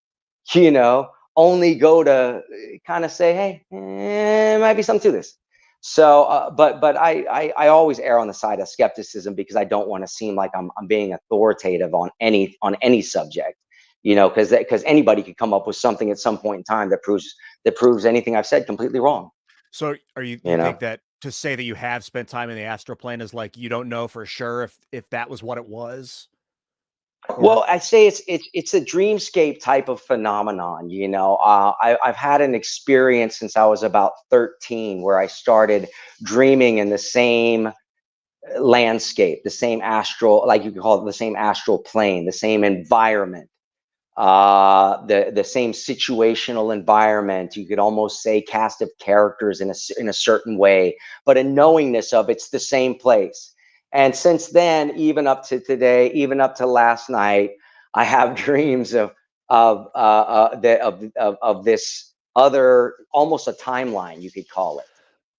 only go to kind of say, hey, might be something to this. So, but I always err on the side of skepticism, because I don't want to seem like I'm being authoritative on any subject, because anybody could come up with something at some point in time that proves anything I've said completely wrong. So are you think that to say that you have spent time in the astral plane is like you don't know for sure if that was what it was? Well, I say it's a dreamscape type of phenomenon. I've had an experience since I was about 13, where I started dreaming in the same landscape, the same astral, like you could call it, the same astral plane, the same environment, the same situational environment. You could almost say cast of characters in a certain way, but a knowingness of it's the same place. And since then, even up to today, even up to last night, I have dreams of this other, almost a timeline, you could call it.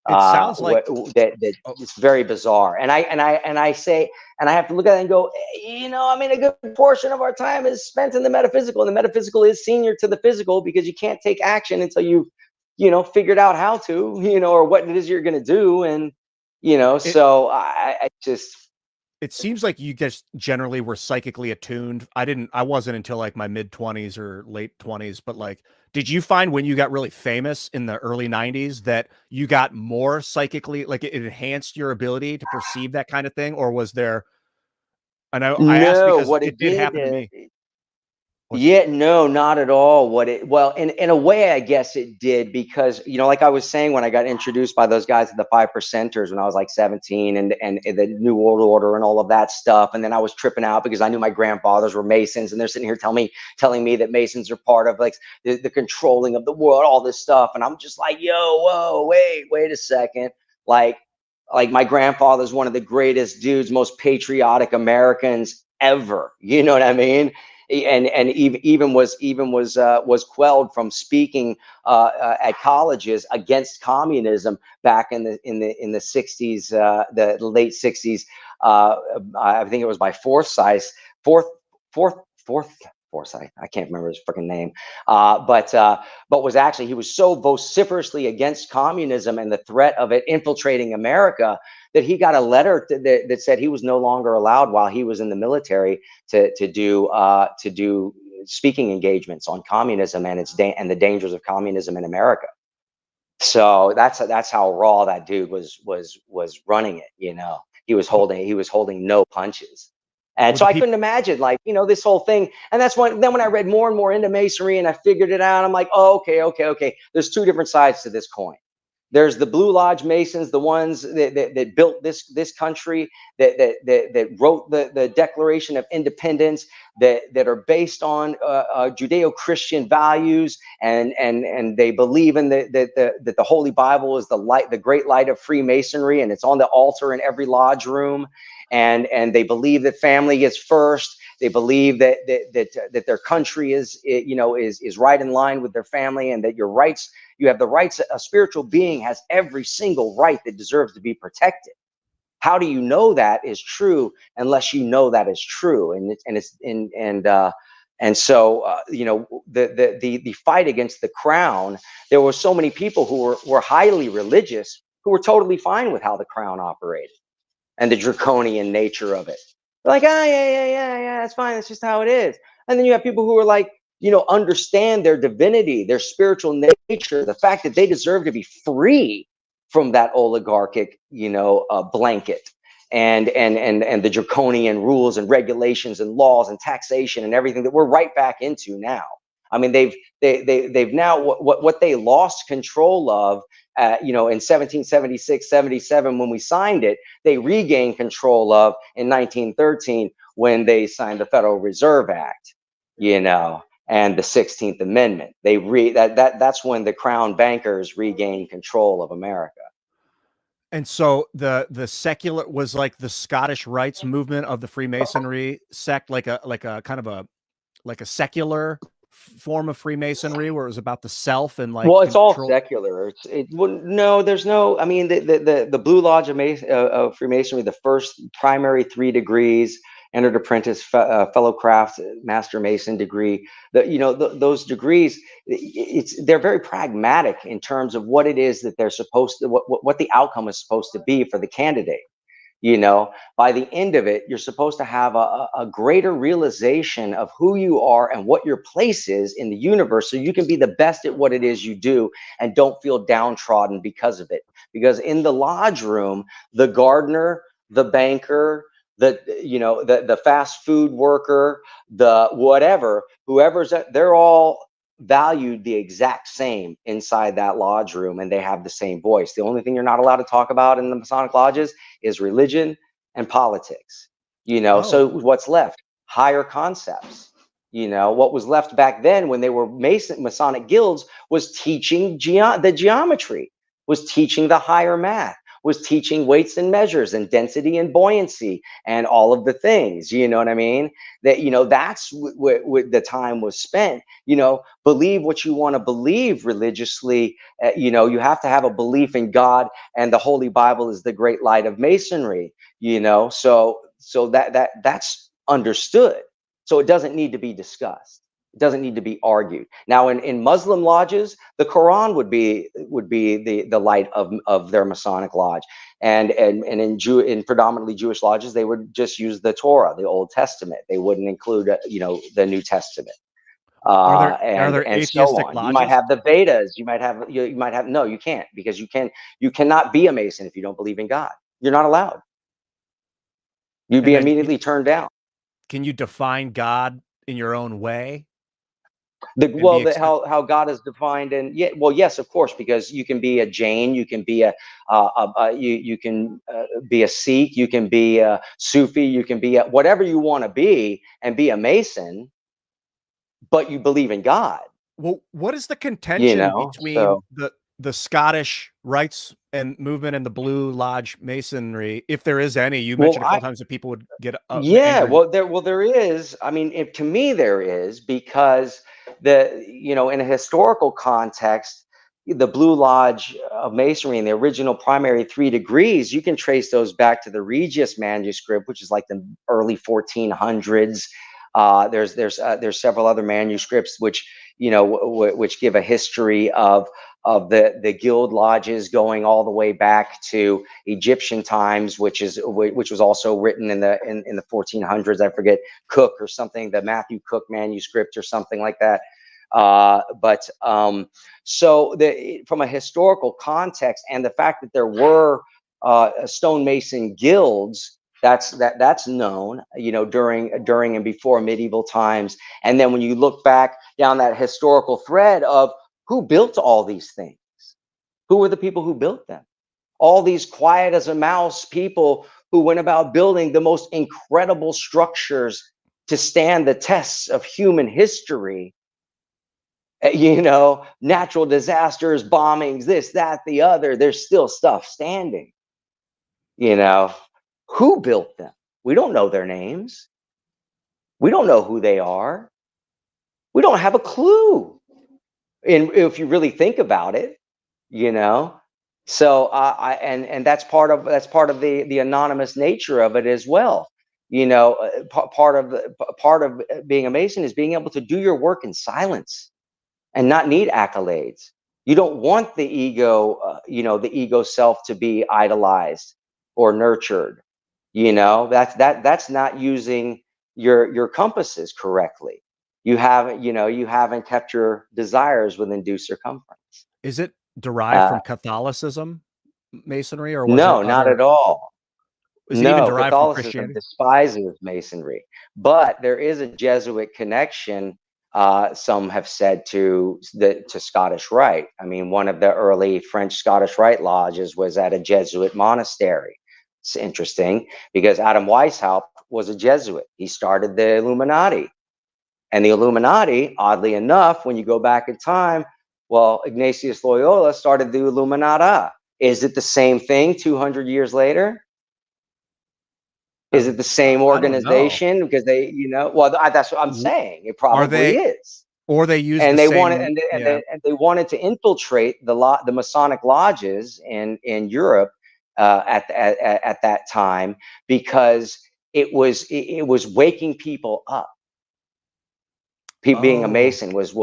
It sounds like that it's very bizarre. And I say, and I have to look at it and go, I mean, a good portion of our time is spent in the metaphysical, and the metaphysical is senior to the physical, because you can't take action until you've, figured out how to, or what it is you're going to do. And, it, so I just, it seems like you just generally were psychically attuned. I wasn't until like my mid 20s or late 20s, but like, did you find when you got really famous in the early 90s that you got more psychically, like it enhanced your ability to perceive that kind of thing? Or was there, and I asked no, because what it it did did, happen to me. yeah, no, not at all. Well, in a way, I guess it did, because, like I was saying, when I got introduced by those guys at the 5%ers when I was like 17, and the New World Order and all of that stuff. And then I was tripping out because I knew my grandfathers were Masons, and they're sitting here telling me that Masons are part of like the controlling of the world, all this stuff. And I'm just like, yo, whoa, wait a second. Like my grandfather's one of the greatest dudes, most patriotic Americans ever. You know what I mean? And even was quelled from speaking at colleges against communism back in the 60s, the late 60s. I think it was by Forsyth. I can't remember his freaking name, but was actually, he was so vociferously against communism and the threat of it infiltrating America that he got a letter that said he was no longer allowed, while he was in the military, to do speaking engagements on communism and and the dangers of communism in America. So that's how raw that dude was running it. He was holding no punches. And With so the I people, couldn't imagine, like, this whole thing. And that's when I read more and more into Masonry and I figured it out, I'm like, oh, okay. There's two different sides to this coin. There's the Blue Lodge Masons, the ones that built this country, that wrote the Declaration of Independence, that are based on Judeo-Christian values, and they believe in that the Holy Bible is the great light of Freemasonry, and it's on the altar in every lodge room, and they believe that family is first. They believe that their country is right in line with their family, and that you have the rights. A spiritual being has every single right that deserves to be protected. How do you know that is true unless you know that is true? And so the fight against the crown, there were so many people who were highly religious who were totally fine with how the crown operated and the draconian nature of it. They're like, yeah, that's fine. That's just how it is. And then you have people who are like, understand their divinity, their spiritual nature, the fact that they deserve to be free from that oligarchic, blanket, and the draconian rules and regulations and laws and taxation and everything that we're right back into now. I mean, they've now what they lost control of, in 1776, 77 when we signed it, they regained control of in 1913 when they signed the Federal Reserve Act, and the 16th Amendment. That's when the crown bankers regained control of America. and so the secular was like the Scottish Rites movement of the Freemasonry sect, like a kind of a secular form of Freemasonry where it was about the self and like Well, it's all control. secular. No, there's no. I mean, the Blue Lodge of Freemasonry, the first primary 3 degrees, entered apprentice, fellow craft, master mason degree. Those degrees, they're very pragmatic in terms of what it is that they're supposed to, what the outcome is supposed to be for the candidate. By the end of it, you're supposed to have a greater realization of who you are and what your place is in the universe, so you can be the best at what it is you do and don't feel downtrodden because of it. Because in the lodge room, the gardener, the banker, the fast food worker, the whatever, they're all valued the exact same inside that lodge room, and they have the same voice. The only thing you're not allowed to talk about in the Masonic lodges is religion and politics. So what's left? Higher concepts. What was left back then when they were Masonic guilds was teaching the geometry, was teaching the higher math, was teaching weights and measures and density and buoyancy and all of the things, you know what I mean? That, you know, that's what the time was spent, you know, believe what you want to believe religiously. You know, you have to have a belief in God, and the Holy Bible is the great light of Masonry, you know, so that's understood. So it doesn't need to be discussed. It doesn't need to be argued. Now, in Muslim lodges, the Quran would be the light of their Masonic lodge, and in predominantly Jewish lodges, they would just use the Torah, the Old Testament. They wouldn't include you know, the New Testament. Are there And so atheistic on. You might lodges? have the Vedas. You might have no. You can't, because you cannot be a Mason if you don't believe in God. You're not allowed. You'd And be then immediately turned down. can you define God in your own way and Well, be accept? how God is defined, and yeah, well, yes, of course, because you can be a Jain, you can be you can be a Sikh, you can be a Sufi, you can be whatever you want to be and be a Mason, but you believe in God, Well, what is the you contention know. between So the Scottish rights and movement and the Blue Lodge Masonry, if there is any? You well, mentioned a couple times that people would get yeah, angry. there is. I mean, to me, there is, because you know, in a historical context, the Blue Lodge of Masonry and the original primary 3 degrees, you can trace those back to the Regius manuscript, which is like the early 1400s. There's several other manuscripts which, you know, which give a history of the guild lodges going all the way back to Egyptian times, which was also written in the 1400s. I forget, Cook or something, the Matthew Cook manuscript or something like that. So from a historical context, and the fact that there were stonemason guilds, that's known, you know, during and before medieval times. And then when you look back down that historical thread of who built all these things, who were the people who built them? All these quiet as a mouse people who went about building the most incredible structures to stand the tests of human history. You know, natural disasters, bombings, this, that, the other. There's still stuff standing. You know, who built them? We don't know their names. We don't know who they are. We don't have a clue. And if you really think about it, you know. So and that's part of the anonymous nature of it as well. You know, part of being a Mason is being able to do your work in silence and not need accolades. You don't want the ego, you know, the ego self to be idolized or nurtured. You know, that's not using your compasses correctly. You haven't kept your desires within due circumference. Is it derived Uh, from Catholicism, Masonry, or was it no, not other? at all. Is it even No, derived from Catholicism Christianity? despises Masonry, but there is a Jesuit connection. Some have said to Scottish Rite. I mean, one of the early French Scottish Rite lodges was at a Jesuit monastery. It's interesting because Adam Weishaupt was a Jesuit. He started the Illuminati, and the Illuminati, oddly enough, when you go back in time, well, Ignatius Loyola started the Illuminata. Is it the same thing 200 years later? Is it the same I don't know. organization? Because they, you know, well, that's what I'm W- saying. It Are probably they, is. or they use the And they wanted, same? Yeah. and they wanted to infiltrate the Masonic lodges in Europe at that time, because it was waking people up. Being a Oh, Mason was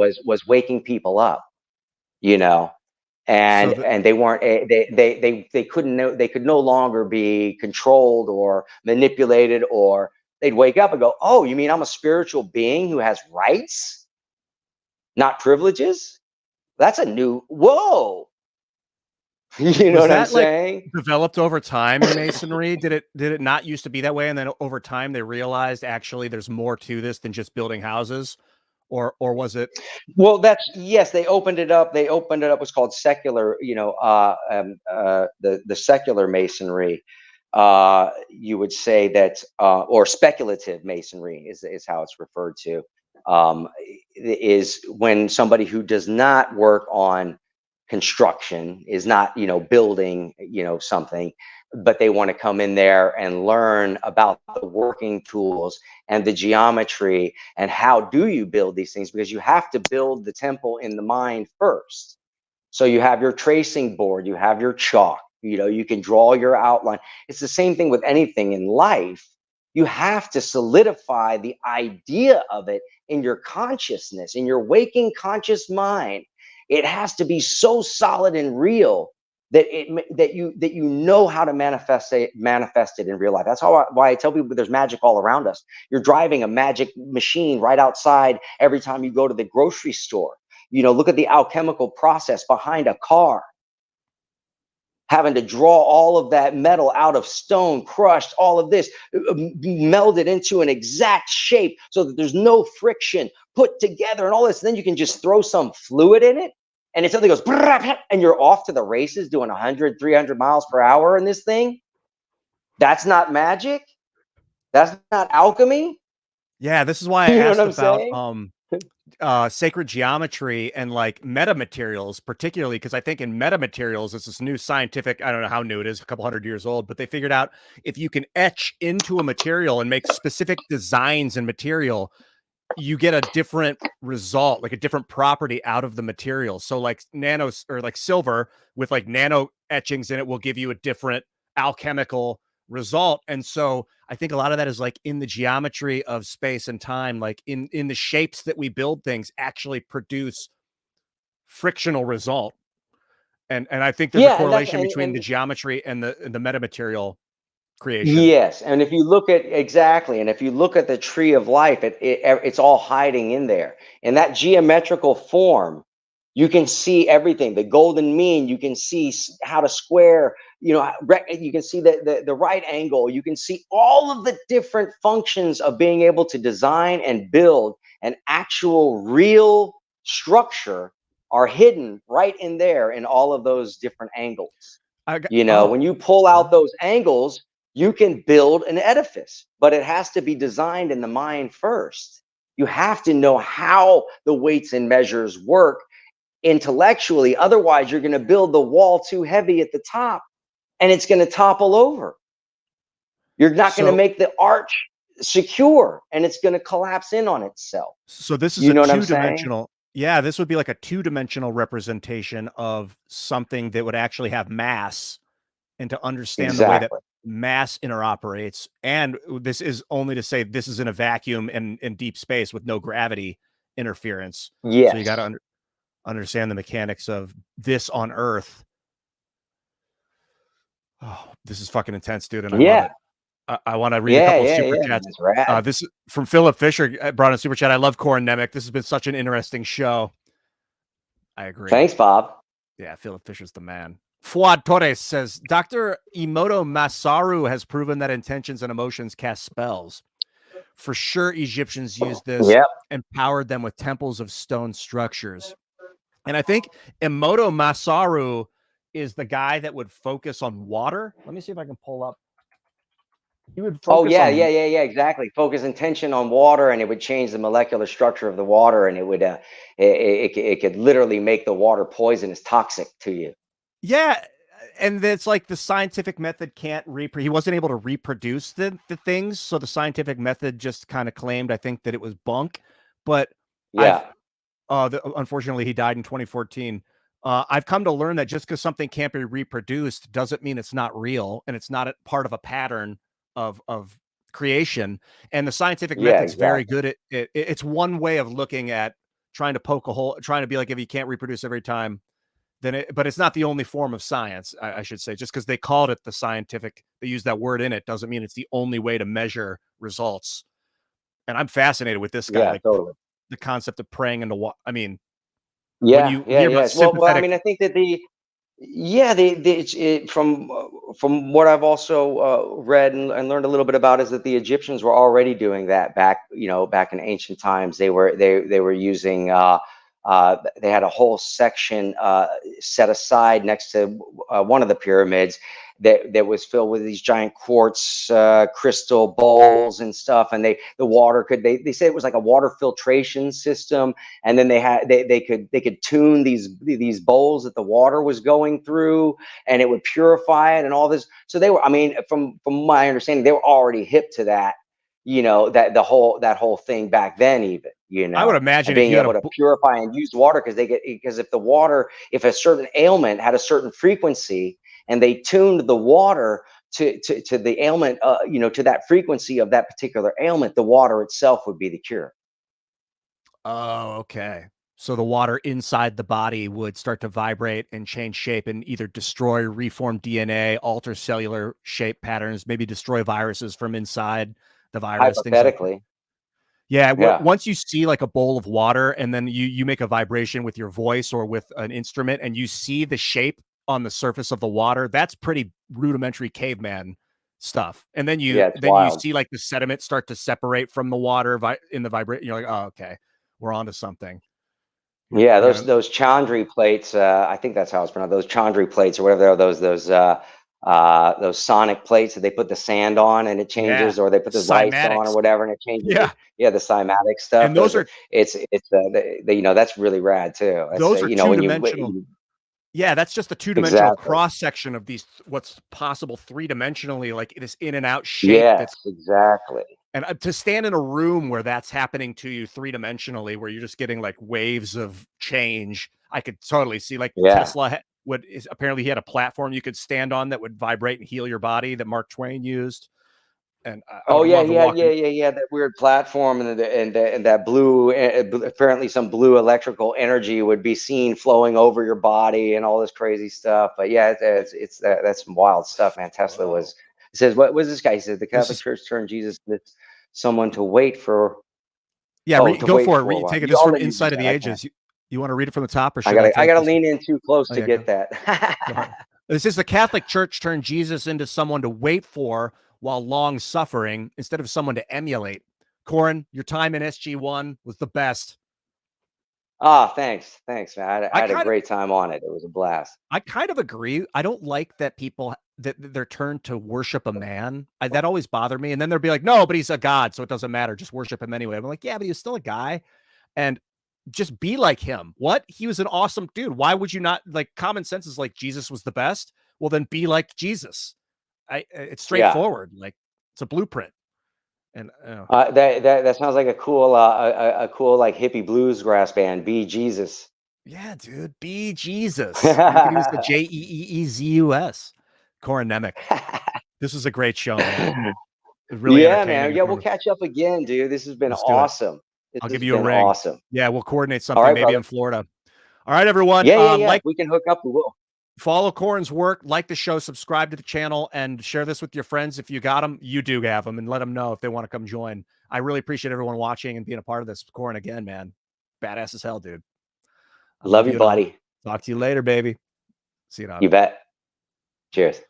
waking people up, you know. so And they weren't they couldn't know, they could no longer be controlled or manipulated, or they'd wake up and go, oh, you mean I'm a spiritual being who has rights, not privileges? That's a new whoa. You know was what I'm that like saying? developed over time in Masonry? Did it not used to be that way, and then over time they realized actually there's more to this than just building houses, or was it? Well, that's, yes, they opened it up. They opened it up. What's called secular, you know, the secular Masonry. You would say that, or speculative Masonry is how it's referred to. Is when somebody who does not work on construction, is not, you know, building, you know, something, but they want to come in there and learn about the working tools and the geometry and how do you build these things, because you have to build the temple in the mind first. So you have your tracing board, you have your chalk, you know, you can draw your outline. It's the same thing with anything in life. You have to solidify the idea of it in your consciousness, in your waking conscious mind. It has to be so solid and real that you know how to manifest it in real life. That's why I tell people there's magic all around us. You're driving a magic machine right outside every time you go to the grocery store. You know, look at the alchemical process behind a car. Having to draw all of that metal out of stone, crushed, all of this, melded into an exact shape so that there's no friction, put together and all this. And then you can just throw some fluid in it and it suddenly goes, and you're off to the races doing 100, 300 miles per hour in this thing. That's not magic. That's not alchemy. Yeah, this is why I You know asked what I'm about sacred geometry and like metamaterials, particularly because I think in metamaterials, it's this new scientific, I don't know how new it is, a couple hundred years old, but they figured out if you can etch into a material and make specific designs in material, you get a different result, like a different property out of the material. So like nanos or like silver with like nano etchings in it will give you a different alchemical result. And so I think a lot of that is like in the geometry of space and time, like in the shapes that we build things actually produce frictional result. And I think there's a correlation between the geometry and the metamaterial creation. Yes, and if you look at exactly, and if you look at the tree of life, it's all hiding in there. In that geometrical form, you can see everything. The golden mean, you can see how to square. You know, you can see the right angle. You can see all of the different functions of being able to design and build an actual real structure are hidden right in there in all of those different angles. You know, when you pull out those angles, you can build an edifice, but it has to be designed in the mind first. You have to know how the weights and measures work intellectually. Otherwise, you're going to build the wall too heavy at the top and it's going to topple over. You're not going to make the arch secure and it's going to collapse in on itself. So this is a two-dimensional. Yeah, this would be like a two-dimensional representation of something that would actually have mass, and to understand the way that mass interoperates. And this is only to say this is in a vacuum and in deep space with no gravity interference. Yes. So you got to understand the mechanics of this on Earth. Oh, this is fucking intense, dude. And I love it. I want to read a couple of super chats. This is from Philip Fisher, brought in super chat. I love Corin Nemec. This has been such an interesting show. I agree. Thanks, Bob. Yeah, Philip Fisher's the man. Fuad Torres says, Dr. Emoto Masaru has proven that intentions and emotions cast spells. For sure, Egyptians used this and powered them with temples of stone structures. And I think Emoto Masaru is the guy that would focus on water. Let me see if I can pull up. He would focus exactly. Focus intention on water, and it would change the molecular structure of the water, and it would it could literally make the water poisonous, toxic to you. Yeah, and it's like the scientific method can't he wasn't able to reproduce the things, so the scientific method just kind of claimed, I think, that it was bunk. But unfortunately, he died in 2014. I've come to learn that just because something can't be reproduced doesn't mean it's not real, and it's not a part of a pattern of creation. And the scientific method's very good at it. It's one way of looking at trying to poke a hole, trying to be like, if you can't reproduce every time, then but it's not the only form of science, I should say. Just because they called it the scientific, they use that word in it, doesn't mean it's the only way to measure results. And I'm fascinated with this guy, totally. The concept of praying into what, I mean, well, I mean, I think that from what I've also read and learned a little bit about is that the Egyptians were already doing that back in ancient times. They were using they had a whole section set aside next to one of the pyramids that was filled with these giant quartz crystal bowls and stuff, and the water could, they said it was like a water filtration system, and then they could tune these bowls that the water was going through, and it would purify it and all this. So they were, I mean, from my understanding, they were already hip to that, that whole thing back then, even, I would imagine and being if you had able to purify and use water, because if a certain ailment had a certain frequency, and they tuned the water to the ailment, to that frequency of that particular ailment, the water itself would be the cure. Oh, okay. So the water inside the body would start to vibrate and change shape and either destroy, reform DNA, alter cellular shape patterns, maybe destroy viruses from inside the virus, things like that. Hypothetically. Yeah, Yeah. once you see like a bowl of water and then you make a vibration with your voice or with an instrument and you see the shape on the surface of the water, that's pretty rudimentary caveman stuff. And then you wild. see like the sediment start to separate from the water in the vibration. You're like, oh, okay, we're onto something. Yeah, those Chandri plates. I think that's how it's pronounced. Those Chandri plates, or whatever they are, those sonic plates that they put the sand on and it changes, or they put the lights on or whatever and it changes. Yeah, the cymatic stuff. And those are that's really rad too. Those are two-dimensional. Yeah, that's just the two-dimensional cross section of these, what's possible three-dimensionally, like this in and out shape. Yes, exactly. And to stand in a room where that's happening to you three-dimensionally, where you're just getting like waves of change, I could totally see, like Tesla apparently he had a platform you could stand on that would vibrate and heal your body that Mark Twain used. And that weird platform, and that blue, apparently some blue electrical energy would be seen flowing over your body and all this crazy stuff. But yeah, that's some wild stuff, man. Tesla was. It says, what was this guy? He said the Catholic Church turned Jesus into someone to wait for. Yeah, go for it. Take it. This from Inside of the Ages. You want to read it from the top, or should I gotta lean in too close to get that. This is the Catholic Church turned Jesus into someone to wait for while long suffering instead of someone to emulate. Corin, your time in SG-1 was the best. Thanks, man. I had a great time on it. It was a blast. I kind of agree. I don't like that people that they're turned to worship a man. That always bothered me. And then they'll be like, no, but he's a god, so it doesn't matter. Just worship him anyway. I'm like, yeah, but he's still a guy. And just be like him. What? He was an awesome dude. Why would you not? Like, common sense is like Jesus was the best. Well, then be like Jesus. It's straightforward. Like, it's a blueprint. And that sounds like a cool like hippie bluesgrass band. Be Jesus. Yeah, dude. Be Jesus. You can use the Jeezus. Corin Nemec. This was a great show, man. Really man. Yeah, we'll catch up again, dude. This has been awesome. I'll give you a ring. Awesome. Yeah, we'll coordinate something maybe in Florida. All right, everyone. Yeah. We can hook up. We will. Follow Corin's work, like the show, subscribe to the channel, and share this with your friends. If you got them, you do have them, and let them know if they want to come join. I really appreciate everyone watching and being a part of this. Corin, again, man, badass as hell, dude. Love you, buddy. Talk to you later, baby. See you, dog. You bet. Cheers.